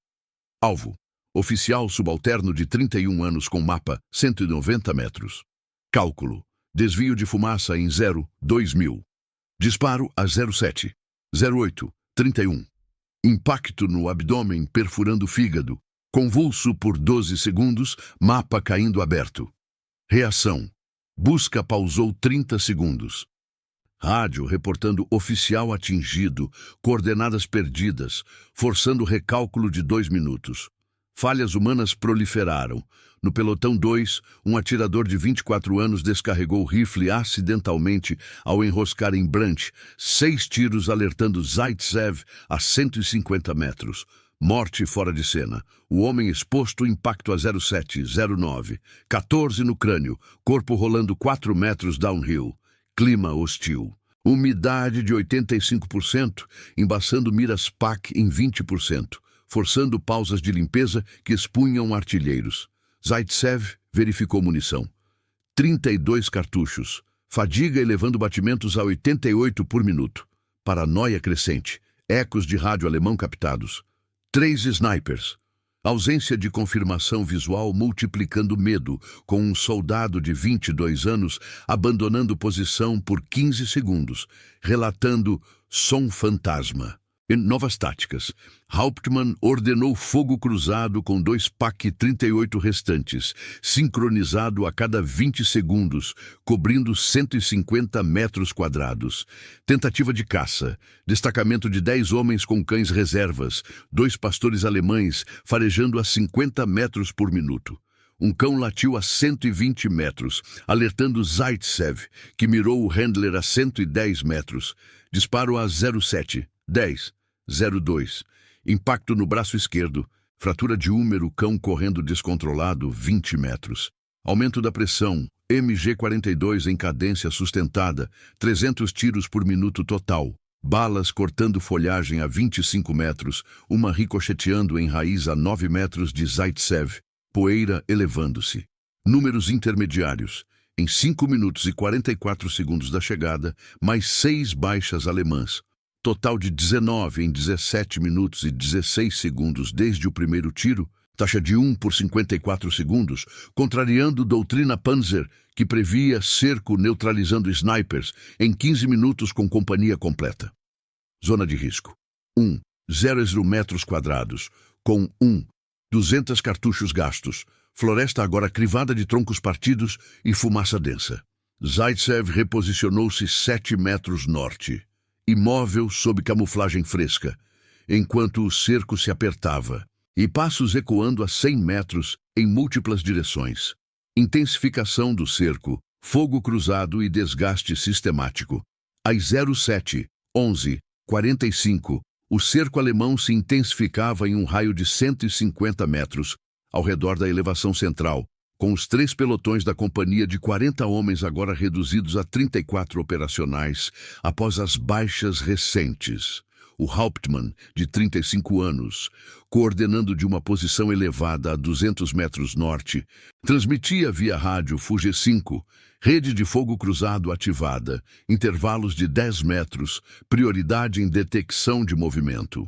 Alvo. Oficial subalterno de 31 anos com mapa 190 metros. Cálculo. Desvio de fumaça em 0,2000. Disparo a 07:08:31. Impacto no abdômen perfurando o fígado. Convulso por 12 segundos, mapa caindo aberto. Reação. Busca pausou 30 segundos. Rádio reportando oficial atingido, coordenadas perdidas, forçando recálculo de 2 minutos. Falhas humanas proliferaram. No pelotão 2, um atirador de 24 anos descarregou o rifle acidentalmente ao enroscar em Branch 6 tiros, alertando Zaitsev a 150 metros. Morte fora de cena. O homem exposto, impacto a 0709. 14 no crânio, corpo rolando 4 metros downhill. Clima hostil. Umidade de 85%, embaçando miras PAC em 20%, forçando pausas de limpeza que expunham artilheiros. Zaitsev verificou munição. 32 cartuchos. Fadiga elevando batimentos a 88 por minuto. Paranoia crescente. Ecos de rádio alemão captados. 3 snipers. Ausência de confirmação visual multiplicando medo, com um soldado de 22 anos abandonando posição por 15 segundos, relatando som fantasma. Em novas táticas, Hauptmann ordenou fogo cruzado com 2 PaK-38 restantes, sincronizado a cada 20 segundos, cobrindo 150 metros quadrados. Tentativa de caça. Destacamento de 10 homens com cães reservas, 2 pastores alemães farejando a 50 metros por minuto. Um cão latiu a 120 metros, alertando Zaitsev, que mirou o handler a 110 metros. Disparo a 07. 10, 02. Impacto no braço esquerdo. Fratura de húmero, cão correndo descontrolado, 20 metros. Aumento da pressão. MG-42 em cadência sustentada, 300 tiros por minuto total. Balas cortando folhagem a 25 metros, uma ricocheteando em raiz a 9 metros de Zaitsev. Poeira elevando-se. Números intermediários. Em 5 minutos e 44 segundos da chegada, mais 6 baixas alemãs. Total de 19 em 17 minutos e 16 segundos desde o primeiro tiro, taxa de 1 por 54 segundos, contrariando doutrina Panzer, que previa cerco neutralizando snipers em 15 minutos com companhia completa. Zona de risco. 0 metros quadrados, com 200 cartuchos gastos, floresta agora crivada de troncos partidos e fumaça densa. Zaitsev reposicionou-se 7 metros norte. Imóvel sob camuflagem fresca, enquanto o cerco se apertava, e passos ecoando a 100 metros em múltiplas direções. Intensificação do cerco, fogo cruzado e desgaste sistemático. Às 07:11:45, o cerco alemão se intensificava em um raio de 150 metros, ao redor da elevação central, com os 3 pelotões da companhia de 40 homens agora reduzidos a 34 operacionais, após as baixas recentes. O Hauptmann, de 35 anos, coordenando de uma posição elevada a 200 metros norte, transmitia via rádio Fuge-5, rede de fogo cruzado ativada, intervalos de 10 metros, prioridade em detecção de movimento.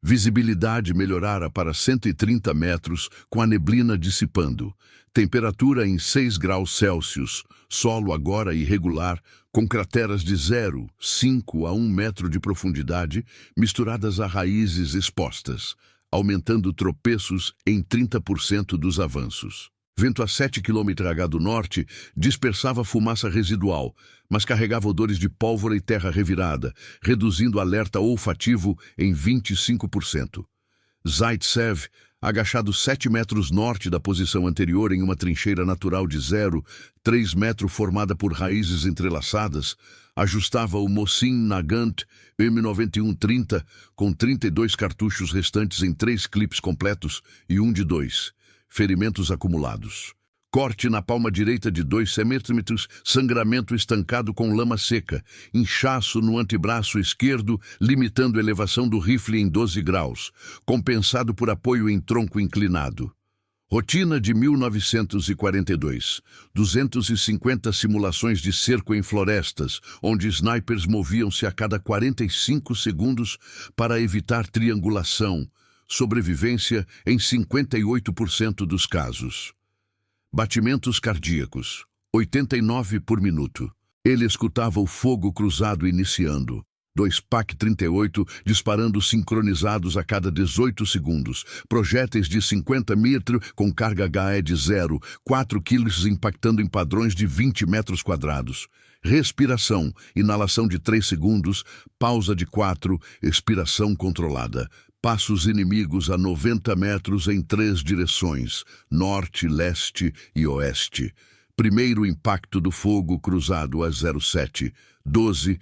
Visibilidade melhorara para 130 metros, com a neblina dissipando. Temperatura em 6 graus Celsius. Solo agora irregular, com crateras de 0,5 a 1 metro de profundidade, misturadas a raízes expostas, aumentando tropeços em 30% dos avanços. Vento a 7 km/h do norte dispersava fumaça residual, mas carregava odores de pólvora e terra revirada, reduzindo o alerta olfativo em 25%. Zaitsev, agachado 7 metros norte da posição anterior em uma trincheira natural de 0,3 metro formada por raízes entrelaçadas, ajustava o Mosin Nagant M9130 com 32 cartuchos restantes em 3 clipes completos e um de 2. Ferimentos acumulados. Corte na palma direita de 2 centímetros, sangramento estancado com lama seca, inchaço no antebraço esquerdo, limitando a elevação do rifle em 12 graus, compensado por apoio em tronco inclinado. Rotina de 1942. 250 simulações de cerco em florestas, onde snipers moviam-se a cada 45 segundos para evitar triangulação. Sobrevivência em 58% dos casos. Batimentos cardíacos, 89 por minuto. Ele escutava o fogo cruzado iniciando. 2 PaK-38 disparando sincronizados a cada 18 segundos. Projéteis de 50 metros com carga HE de 0, 4 quilos impactando em padrões de 20 metros quadrados. Respiração, inalação de 3 segundos, pausa de 4, expiração controlada. Passos inimigos a 90 metros em 3 direções, norte, leste e oeste. Primeiro impacto do fogo cruzado a 07, 12,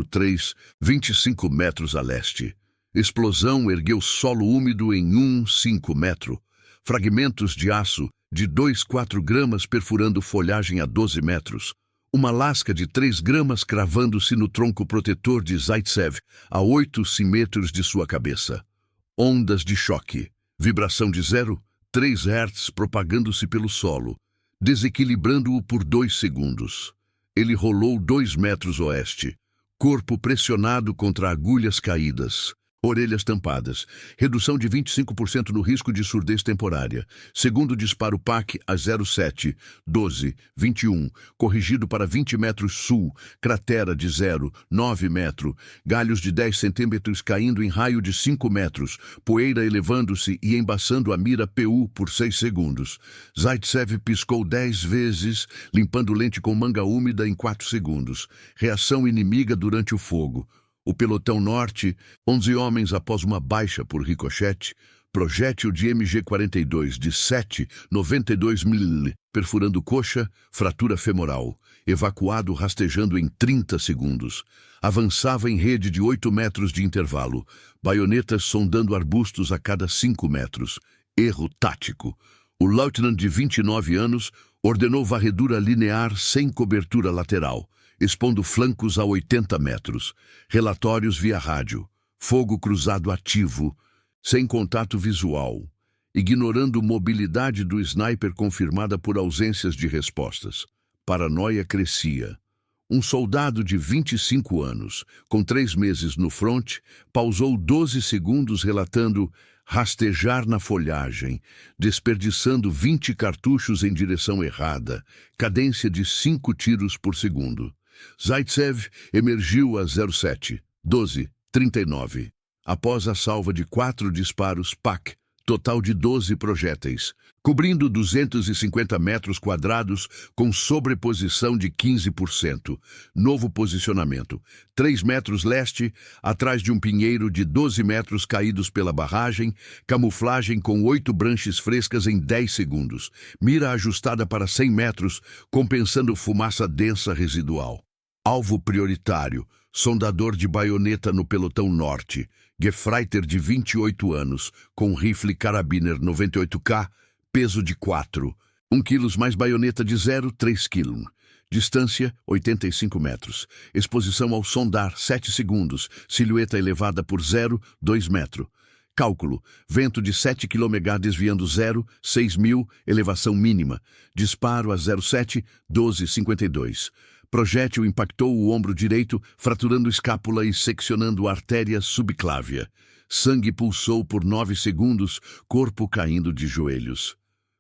03, 25 metros a leste. Explosão ergueu solo úmido em 5 metro. Fragmentos de aço de 2,4 gramas perfurando folhagem a 12 metros. Uma lasca de 3 gramas cravando-se no tronco protetor de Zaitsev, a 8 centímetros de sua cabeça. Ondas de choque. Vibração de 0,3 Hz propagando-se pelo solo, desequilibrando-o por 2 segundos. Ele rolou 2 metros oeste. Corpo pressionado contra agulhas caídas. Orelhas tampadas. Redução de 25% no risco de surdez temporária. Segundo disparo PAC a 07, 12, 21. Corrigido para 20 metros sul. Cratera de 0,9 metro. Galhos de 10 centímetros caindo em raio de 5 metros. Poeira elevando-se e embaçando a mira PU por 6 segundos. Zaitsev piscou 10 vezes, limpando lente com manga úmida em 4 segundos. Reação inimiga durante o fogo. O pelotão norte, 11 homens após uma baixa por ricochete, projétil de MG-42 de 7,92 mm, perfurando coxa, fratura femoral, evacuado rastejando em 30 segundos. Avançava em rede de 8 metros de intervalo, baionetas sondando arbustos a cada 5 metros. Erro tático. O lieutenant de 29 anos ordenou varredura linear sem cobertura lateral, expondo flancos a 80 metros. Relatórios via rádio. Fogo cruzado ativo, sem contato visual. Ignorando mobilidade do sniper confirmada por ausências de respostas. Paranoia crescia. Um soldado de 25 anos, com 3 meses no fronte, pausou 12 segundos relatando rastejar na folhagem, desperdiçando 20 cartuchos em direção errada, cadência de 5 tiros por segundo. Zaitsev emergiu a 07, 12, 39. Após a salva de 4 disparos PAC, total de 12 projéteis, cobrindo 250 metros quadrados com sobreposição de 15%. Novo posicionamento. 3 metros leste, atrás de um pinheiro de 12 metros caídos pela barragem, camuflagem com 8 branches frescas em 10 segundos. Mira ajustada para 100 metros, compensando fumaça densa residual. Alvo prioritário, sondador de baioneta no pelotão norte, Gefreiter de 28 anos, com rifle Karabiner 98K, peso de 4, 1 kg mais baioneta de 0,3 kg. Distância, 85 metros. Exposição ao sondar, 7 segundos. Silhueta elevada por 0,2 metro. Cálculo, vento de 7 km desviando 0,6 mil, elevação mínima. Disparo a 07, 12,52. Projétil impactou o ombro direito, fraturando escápula e seccionando a artéria subclávia. Sangue pulsou por 9 segundos, corpo caindo de joelhos.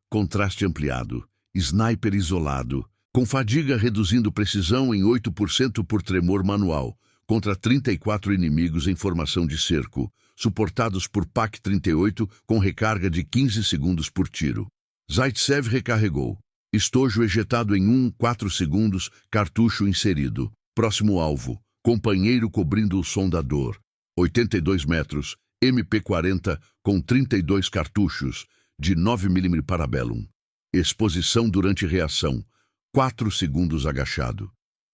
Contraste ampliado. Sniper isolado. Com fadiga reduzindo precisão em 8% por tremor manual, contra 34 inimigos em formação de cerco, suportados por PAC-38 com recarga de 15 segundos por tiro. Zaitsev recarregou. Estojo ejetado em 4 segundos, cartucho inserido. Próximo alvo, companheiro cobrindo o sondador. 82 metros, MP-40 com 32 cartuchos, de 9 mm Parabellum. Exposição durante reação, 4 segundos agachado.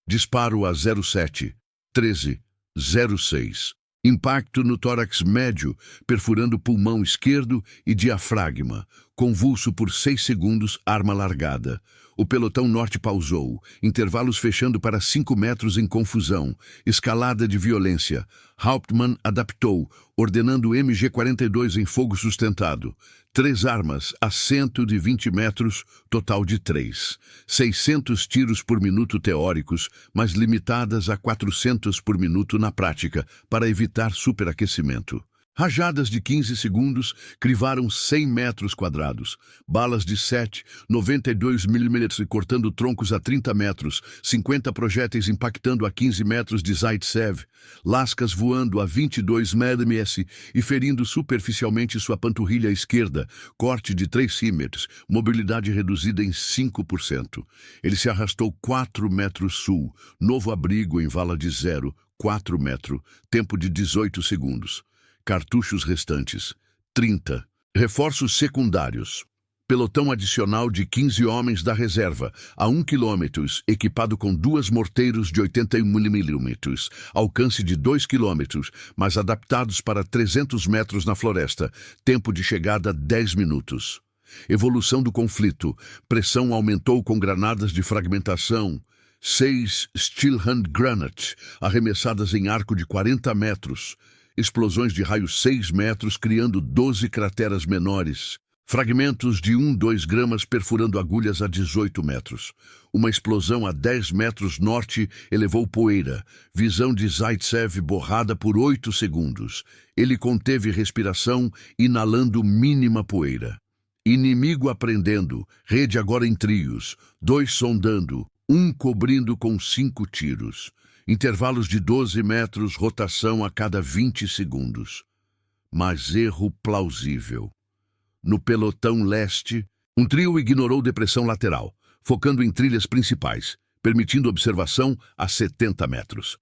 Disparo a 07, 13, 06. Impacto no tórax médio, perfurando pulmão esquerdo e diafragma. Convulso por 6 segundos, arma largada. O pelotão norte pausou, intervalos fechando para 5 metros em confusão. Escalada de violência. Hauptmann adaptou, ordenando o MG-42 em fogo sustentado. 3 armas a 120 metros, total de 3. 600 tiros por minuto teóricos, mas limitadas a 400 por minuto na prática, para evitar superaquecimento. Rajadas de 15 segundos crivaram 100 metros quadrados. Balas de 7, 92 mm cortando troncos a 30 metros. 50 projéteis impactando a 15 metros de Zaitsev. Lascas voando a 22 mm e ferindo superficialmente sua panturrilha esquerda. Corte de 3 cm. Mobilidade reduzida em 5%. Ele se arrastou 4 metros sul. Novo abrigo em vala de 0, 4 metros. Tempo de 18 segundos. Cartuchos restantes, 30. Reforços secundários. Pelotão adicional de 15 homens da reserva, a 1 km, equipado com 2 morteiros de 81 mm, alcance de 2 km, mas adaptados para 300 metros na floresta, tempo de chegada 10 minutos. Evolução do conflito. Pressão aumentou com granadas de fragmentação. 6 Steel Hand Granate, arremessadas em arco de 40 metros. Explosões de raio 6 metros, criando 12 crateras menores. Fragmentos de 1-2 gramas perfurando agulhas a 18 metros. Uma explosão a 10 metros norte elevou poeira. Visão de Zaitsev borrada por 8 segundos. Ele conteve respiração, inalando mínima poeira. Inimigo apreendendo. Rede agora em trios. 2 sondando. 1 cobrindo com 5 tiros. Intervalos de 12 metros, rotação a cada 20 segundos. Mas erro plausível. No pelotão leste, um trio ignorou depressão lateral, focando em trilhas principais, permitindo observação a 70 metros.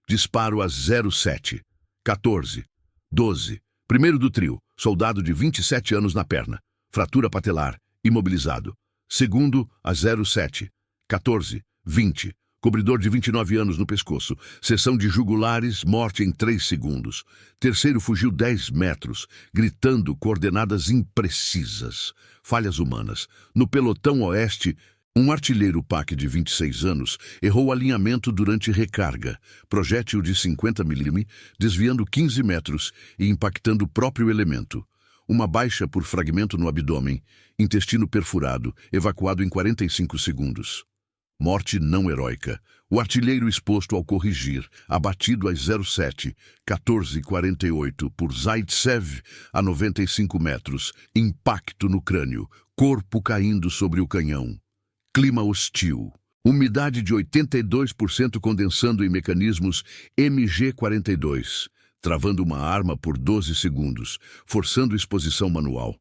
Disparo a 07, 14, 12. Primeiro do trio, soldado de 27 anos na perna, fratura patelar, imobilizado. Segundo a 07, 14, 20. Cobridor de 29 anos no pescoço. Seção de jugulares, morte em 3 segundos. Terceiro fugiu 10 metros, gritando coordenadas imprecisas. Falhas humanas. No pelotão oeste, um artilheiro PAC de 26 anos errou o alinhamento durante recarga. Projétil de 50 mm, desviando 15 metros e impactando o próprio elemento. Uma baixa por fragmento no abdômen. Intestino perfurado, evacuado em 45 segundos. Morte não heróica. O artilheiro exposto ao corrigir, abatido às 07, 14:48 por Zaitsev a 95 metros. Impacto no crânio, corpo caindo sobre o canhão. Clima hostil. Umidade de 82% condensando em mecanismos MG42, travando uma arma por 12 segundos, forçando exposição manual.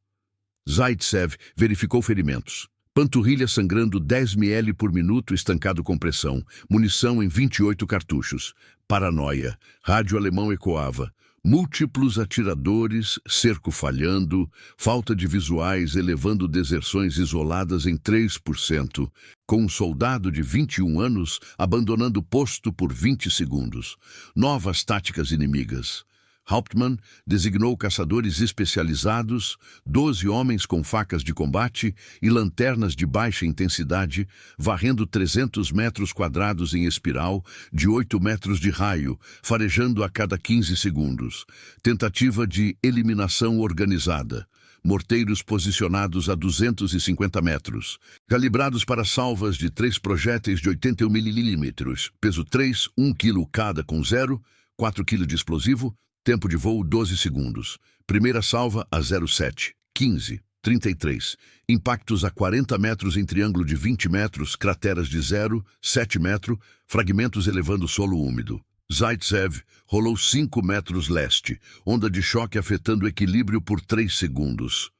Zaitsev verificou ferimentos. Panturrilha sangrando 10 ml por minuto, estancado com pressão. Munição em 28 cartuchos. Paranoia. Rádio alemão ecoava. Múltiplos atiradores, cerco falhando, falta de visuais elevando deserções isoladas em 3%, com um soldado de 21 anos abandonando posto por 20 segundos. Novas táticas inimigas. Hauptmann designou caçadores especializados, 12 homens com facas de combate e lanternas de baixa intensidade, varrendo 300 metros quadrados em espiral de 8 metros de raio, farejando a cada 15 segundos. Tentativa de eliminação organizada. Morteiros posicionados a 250 metros, calibrados para salvas de 3 projéteis de 81 mm, peso 3, 1 kg cada com 0, 4 kg de explosivo. Tempo de voo 12 segundos. Primeira salva a 07, 15, 33. Impactos a 40 metros em triângulo de 20 metros, crateras de 0, 7 metros, fragmentos elevando solo úmido. Zaitsev rolou 5 metros leste, onda de choque afetando o equilíbrio por 3 segundos.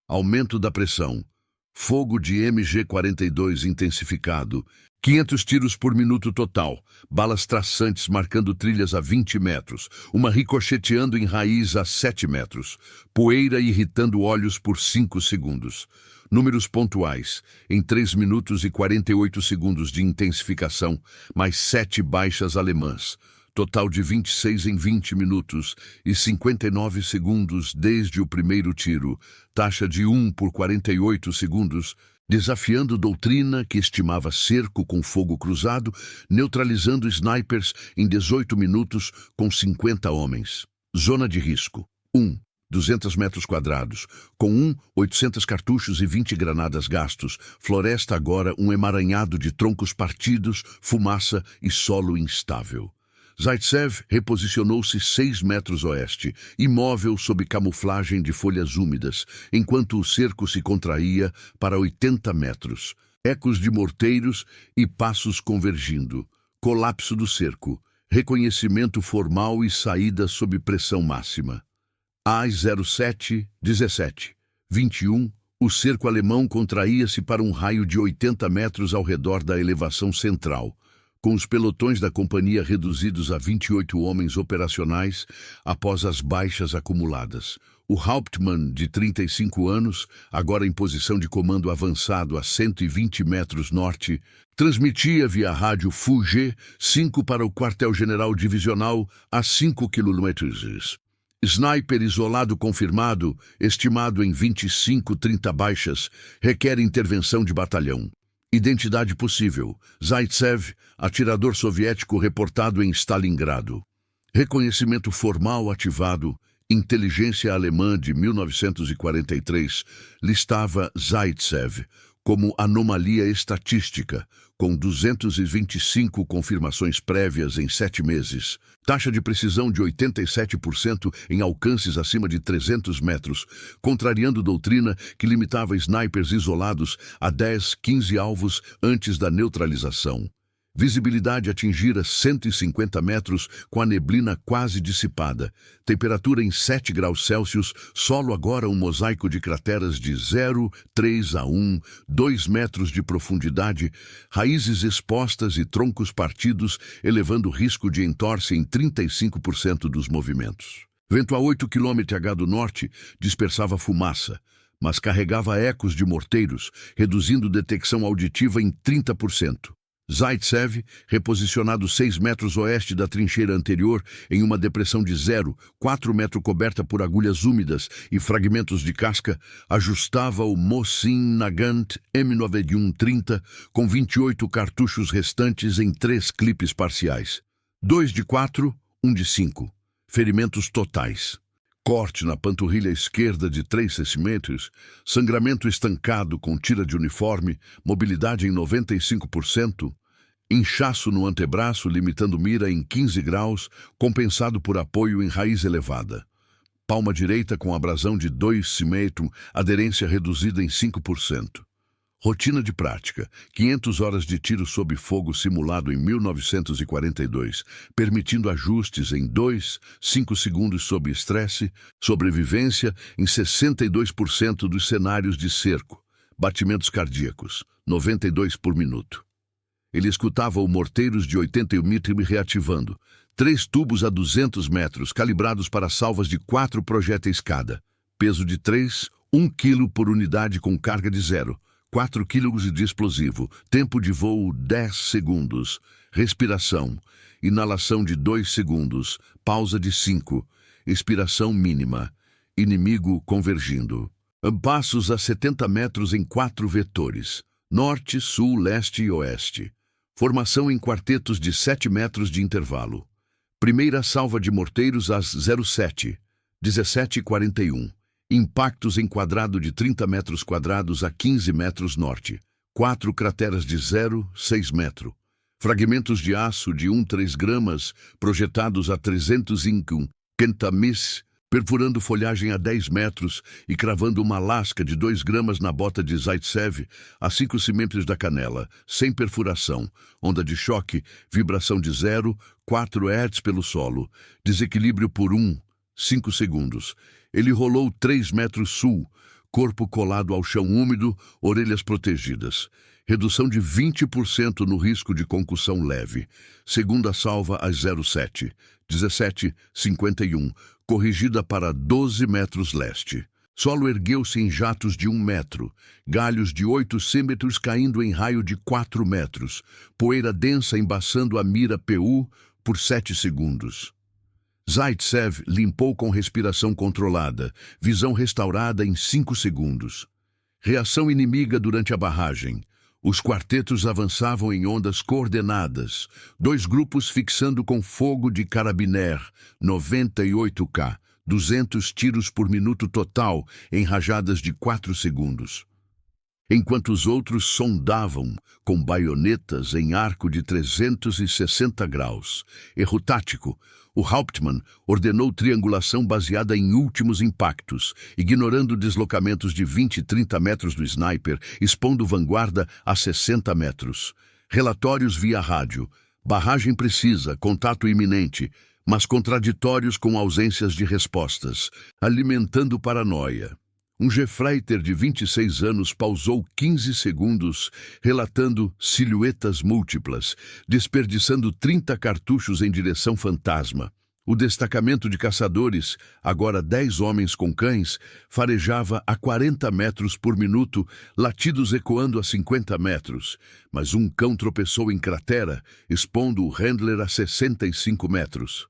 Aumento da pressão. Fogo de MG42 intensificado. 500 tiros por minuto total. Balas traçantes marcando trilhas a 20 metros. Uma ricocheteando em raiz a 7 metros. Poeira irritando olhos por 5 segundos. Números pontuais. Em 3 minutos e 48 segundos de intensificação, mais 7 baixas alemãs. Total de 26 em 20 minutos e 59 segundos desde o primeiro tiro. Taxa de 1 por 48 segundos, desafiando doutrina que estimava cerco com fogo cruzado, neutralizando snipers em 18 minutos com 50 homens. Zona de risco. 1. 200 metros quadrados. Com 800 cartuchos e 20 granadas gastos. Floresta agora um emaranhado de troncos partidos, fumaça e solo instável. Zaitsev reposicionou-se 6 metros oeste, imóvel sob camuflagem de folhas úmidas, enquanto o cerco se contraía para 80 metros. Ecos de morteiros e passos convergindo. Colapso do cerco. Reconhecimento formal e saída sob pressão máxima. Às 07, 17, 21, o cerco alemão contraía-se para um raio de 80 metros ao redor da elevação central. com os pelotões da companhia reduzidos a 28 homens operacionais após as baixas acumuladas. O Hauptmann, de 35 anos, agora em posição de comando avançado a 120 metros norte, transmitia via rádio Fugé 5 para o quartel-general divisional a 5 quilômetros. Sniper isolado confirmado, estimado em 25-30 baixas, requer intervenção de batalhão. Identidade possível: Zaitsev, atirador soviético reportado em Stalingrado. Reconhecimento formal ativado. Inteligência alemã de 1943 listava Zaitsev como anomalia estatística, com 225 confirmações prévias em 7 meses, taxa de precisão de 87% em alcances acima de 300 metros, contrariando doutrina que limitava snipers isolados a 10, 15 alvos antes da neutralização. Visibilidade atingira 150 metros com a neblina quase dissipada. Temperatura em 7 graus Celsius, solo agora um mosaico de crateras de 0, 3 a 1, 2 metros de profundidade, raízes expostas e troncos partidos, elevando o risco de entorse em 35% dos movimentos. Vento a 8 km/h do norte dispersava fumaça, mas carregava ecos de morteiros, reduzindo detecção auditiva em 30%. Zaitsev, reposicionado 6 metros oeste da trincheira anterior, em uma depressão de 0, 4 metros coberta por agulhas úmidas e fragmentos de casca, ajustava o Mosin Nagant M9130 com 28 cartuchos restantes em 3 clipes parciais. 2 de 4, 1 de 5. Ferimentos totais. Corte na panturrilha esquerda de 3 centímetros, sangramento estancado com tira de uniforme, mobilidade em 95%, inchaço no antebraço limitando mira em 15 graus, compensado por apoio em raiz elevada. Palma direita com abrasão de 2 centímetros, aderência reduzida em 5%. Rotina de prática: 500 horas de tiro sob fogo simulado em 1942, permitindo ajustes em 2, 5 segundos sob estresse, sobrevivência em 62% dos cenários de cerco, batimentos cardíacos, 92 por minuto. Ele escutava o morteiros de 81 mm reativando, 3 tubos a 200 metros, calibrados para salvas de 4 projéteis cada, peso de 3, 1 kg por unidade com carga de 0. 4 kg de explosivo, tempo de voo 10 segundos, respiração, inalação de 2 segundos, pausa de 5, expiração mínima, inimigo convergindo. Passos a 70 metros em 4 vetores, norte, sul, leste e oeste. Formação em quartetos de 7 metros de intervalo. Primeira salva de morteiros às 07, 17h41. Impactos em quadrado de 30 metros quadrados a 15 metros norte. 4 crateras de 0, 6 metros. Fragmentos de aço de 1,3 gramas projetados a 305 kentamis, perfurando folhagem a 10 metros e cravando uma lasca de 2 gramas na bota de Zaitsev a 5 centímetros da canela, sem perfuração. Onda de choque, vibração de 0, 4 Hz pelo solo. Desequilíbrio por 1, 5 segundos. Ele rolou 3 metros sul, corpo colado ao chão úmido, orelhas protegidas. Redução de 20% no risco de concussão leve. Segunda salva às 07, 17h51, corrigida para 12 metros leste. Solo ergueu-se em jatos de 1 metro, galhos de 8 centímetros caindo em raio de 4 metros, poeira densa embaçando a mira PU por 7 segundos. Zaitsev limpou com respiração controlada, visão restaurada em 5 segundos. Reação inimiga durante a barragem. Os quartetos avançavam em ondas coordenadas, 2 grupos fixando com fogo de carabiner, 98K, 200 tiros por minuto total em rajadas de 4 segundos. Enquanto os outros sondavam com baionetas em arco de 360 graus. Erro tático. O Hauptmann ordenou triangulação baseada em últimos impactos, ignorando deslocamentos de 20 e 30 metros do sniper, expondo vanguarda a 60 metros. Relatórios via rádio. Barragem precisa, contato iminente, mas contraditórios com ausências de respostas, alimentando paranoia. Um Gefreiter de 26 anos pausou 15 segundos, relatando silhuetas múltiplas, desperdiçando 30 cartuchos em direção fantasma. O destacamento de caçadores, agora 10 homens com cães, farejava a 40 metros por minuto, latidos ecoando a 50 metros. Mas um cão tropeçou em cratera, expondo o handler a 65 metros.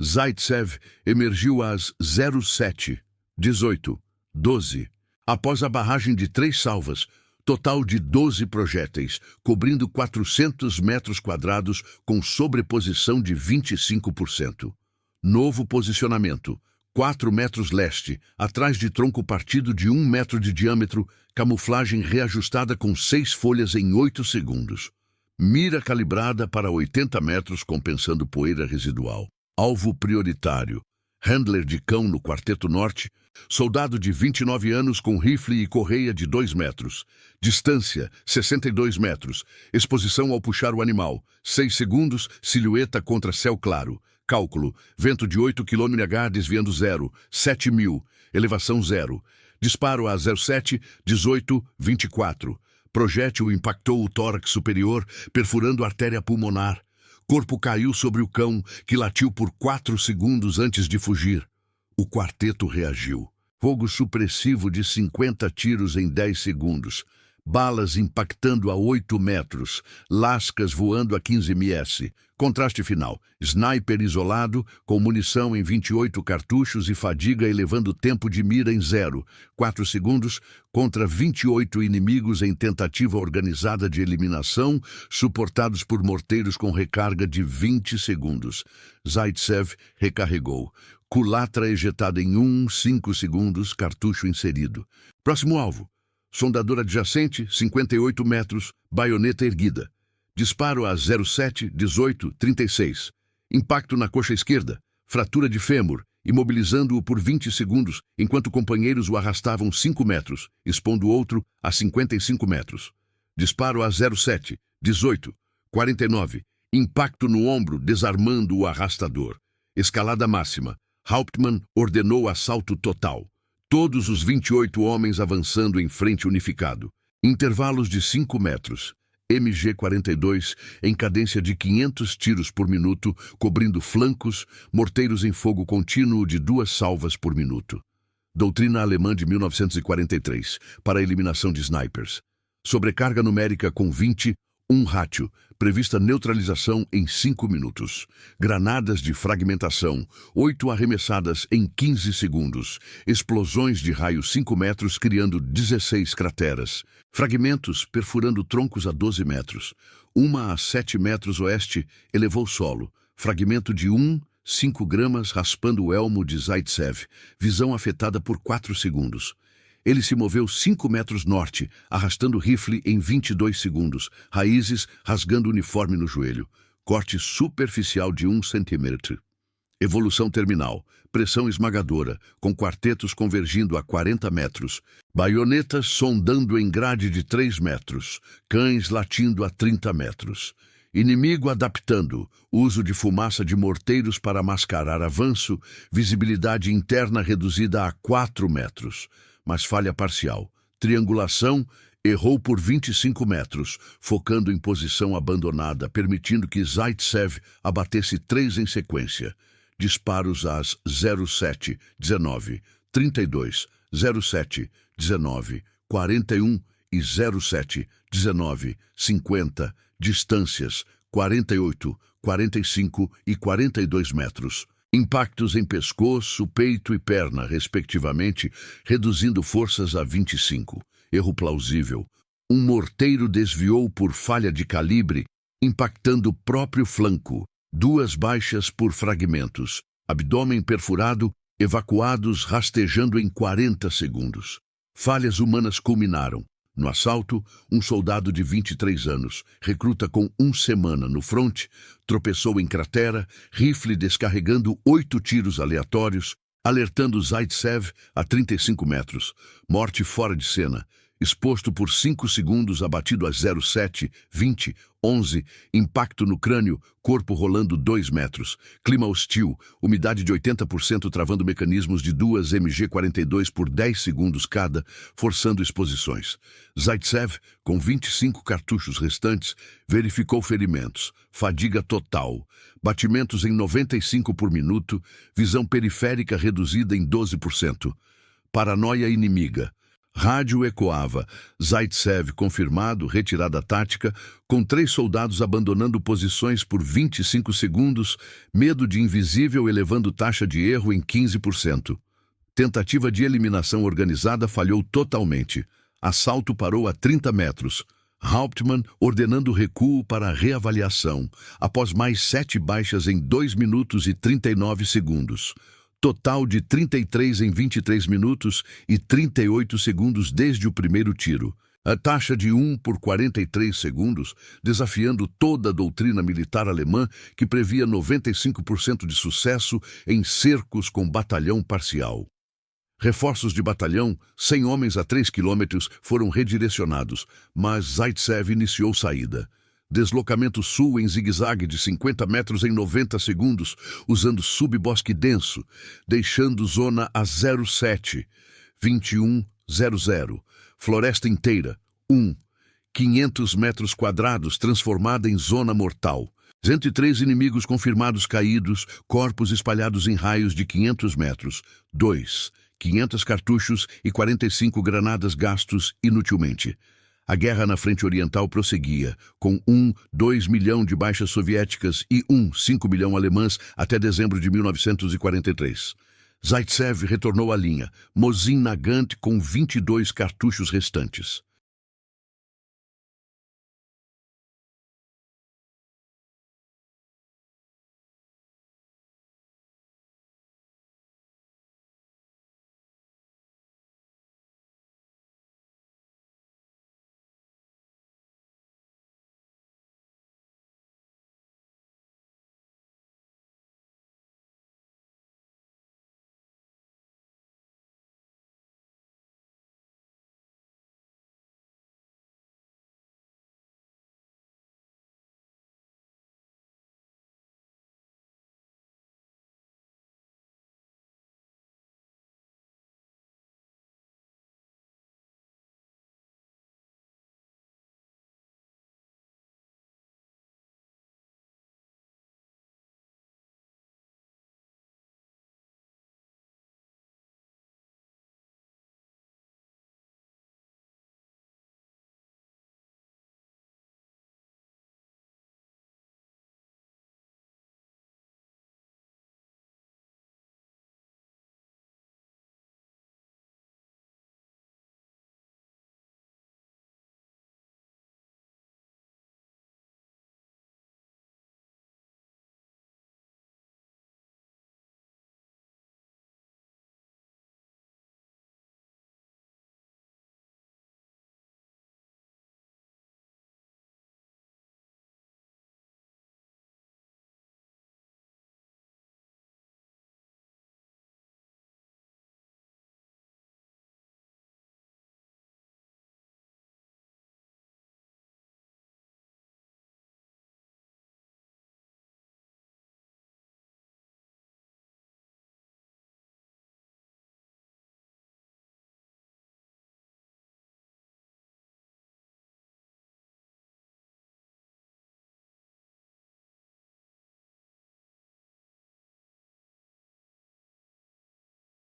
Zaitsev emergiu às 07:18:12, após a barragem de 3 salvas, total de 12 projéteis, cobrindo 400 metros quadrados com sobreposição de 25%. Novo posicionamento: 4 metros leste, atrás de tronco partido de 1 metro de diâmetro, camuflagem reajustada com 6 folhas em 8 segundos. Mira calibrada para 80 metros, compensando poeira residual. Alvo prioritário: handler de cão no Quarteto Norte, soldado de 29 anos com rifle e correia de 2 metros. Distância, 62 metros. Exposição ao puxar o animal, 6 segundos, silhueta contra céu claro. Cálculo, vento de 8 km/h desviando 0, 7.000, elevação 0. Disparo a 07:18:24. Projétil impactou o tórax superior, perfurando a artéria pulmonar. Corpo caiu sobre o cão, que latiu por 4 segundos antes de fugir. O quarteto reagiu. Fogo supressivo de 50 tiros em 10 segundos. Balas impactando a 8 metros. Lascas voando a 15 ms. Contraste final: sniper isolado, com munição em 28 cartuchos e fadiga elevando o tempo de mira em 0, 4 segundos, contra 28 inimigos em tentativa organizada de eliminação, suportados por morteiros com recarga de 20 segundos. Zaitsev recarregou. Culatra ejetada em 5 segundos, cartucho inserido. Próximo alvo: sondador adjacente, 58 metros, baioneta erguida. Disparo a 07:18:36. Impacto na coxa esquerda, fratura de fêmur, imobilizando-o por 20 segundos, enquanto companheiros o arrastavam 5 metros, expondo o outro a 55 metros. Disparo a 07:18:49. Impacto no ombro, desarmando o arrastador. Escalada máxima. Hauptmann ordenou assalto total. Todos os 28 homens avançando em frente unificado. Intervalos de 5 metros. MG-42 em cadência de 500 tiros por minuto, cobrindo flancos, morteiros em fogo contínuo de 2 salvas por minuto. Doutrina alemã de 1943, para a eliminação de snipers. Sobrecarga numérica com 20, 1 rátio, prevista neutralização em 5 minutos. Granadas de fragmentação, 8 arremessadas em 15 segundos. Explosões de raio 5 metros, criando 16 crateras. Fragmentos perfurando troncos a 12 metros. Uma a 7 metros oeste elevou solo. Fragmento de 5 gramas raspando o elmo de Zaitsev. Visão afetada por 4 segundos. Ele se moveu 5 metros norte, arrastando rifle em 22 segundos, raízes rasgando o uniforme no joelho. Corte superficial de 1 centímetro. Evolução terminal, pressão esmagadora, com quartetos convergindo a 40 metros. Baionetas sondando em grade de 3 metros, cães latindo a 30 metros. Inimigo adaptando, uso de fumaça de morteiros para mascarar avanço, visibilidade interna reduzida a 4 metros. Mas falha parcial. Triangulação, errou por 25 metros, focando em posição abandonada, permitindo que Zaitsev abatesse 3 em sequência. Disparos às 07:19, 32, 07:19, 41 e 07:19, 50, distâncias 48, 45 e 42 metros. Impactos em pescoço, peito e perna, respectivamente, reduzindo forças a 25. Erro plausível. Um morteiro desviou por falha de calibre, impactando o próprio flanco. 2 baixas por fragmentos. Abdômen perfurado, evacuados rastejando em 40 segundos. Falhas humanas culminaram. No assalto, um soldado de 23 anos, recruta com 1 semana no fronte, tropeçou em cratera, rifle descarregando 8 tiros aleatórios, alertando Zaitsev a 35 metros. Morte fora de cena. exposto por 5 segundos, abatido a 07, 20, 11, impacto no crânio, corpo rolando 2 metros, clima hostil, umidade de 80% travando mecanismos de 2 MG-42 por 10 segundos cada, forçando exposições. Zaitsev, com 25 cartuchos restantes, verificou ferimentos, fadiga total, batimentos em 95 por minuto, visão periférica reduzida em 12%. Paranoia inimiga. Rádio ecoava. Zaitsev confirmado, retirada tática, com 3 soldados abandonando posições por 25 segundos, medo de invisível elevando taxa de erro em 15%. Tentativa de eliminação organizada falhou totalmente. Assalto parou a 30 metros. Hauptmann ordenando recuo para reavaliação, após mais 7 baixas em 2 minutos e 39 segundos. Total de 33 em 23 minutos e 38 segundos desde o primeiro tiro. A taxa de 1 por 43 segundos, desafiando toda a doutrina militar alemã que previa 95% de sucesso em cercos com batalhão parcial. Reforços de batalhão, 100 homens a 3 quilômetros, foram redirecionados, mas Zaitsev iniciou saída. Deslocamento sul em zigue-zague de 50 metros em 90 segundos, usando subbosque denso, deixando zona a 07, 2100, floresta inteira, 500 metros quadrados transformada em zona mortal. 103 inimigos confirmados caídos, corpos espalhados em raios de 500 metros, 500 cartuchos e 45 granadas gastos inutilmente. A guerra na frente oriental prosseguia, com 2 milhão de baixas soviéticas e 5 milhão alemãs até dezembro de 1943. Zaitsev retornou à linha, Mosin Nagant com 22 cartuchos restantes.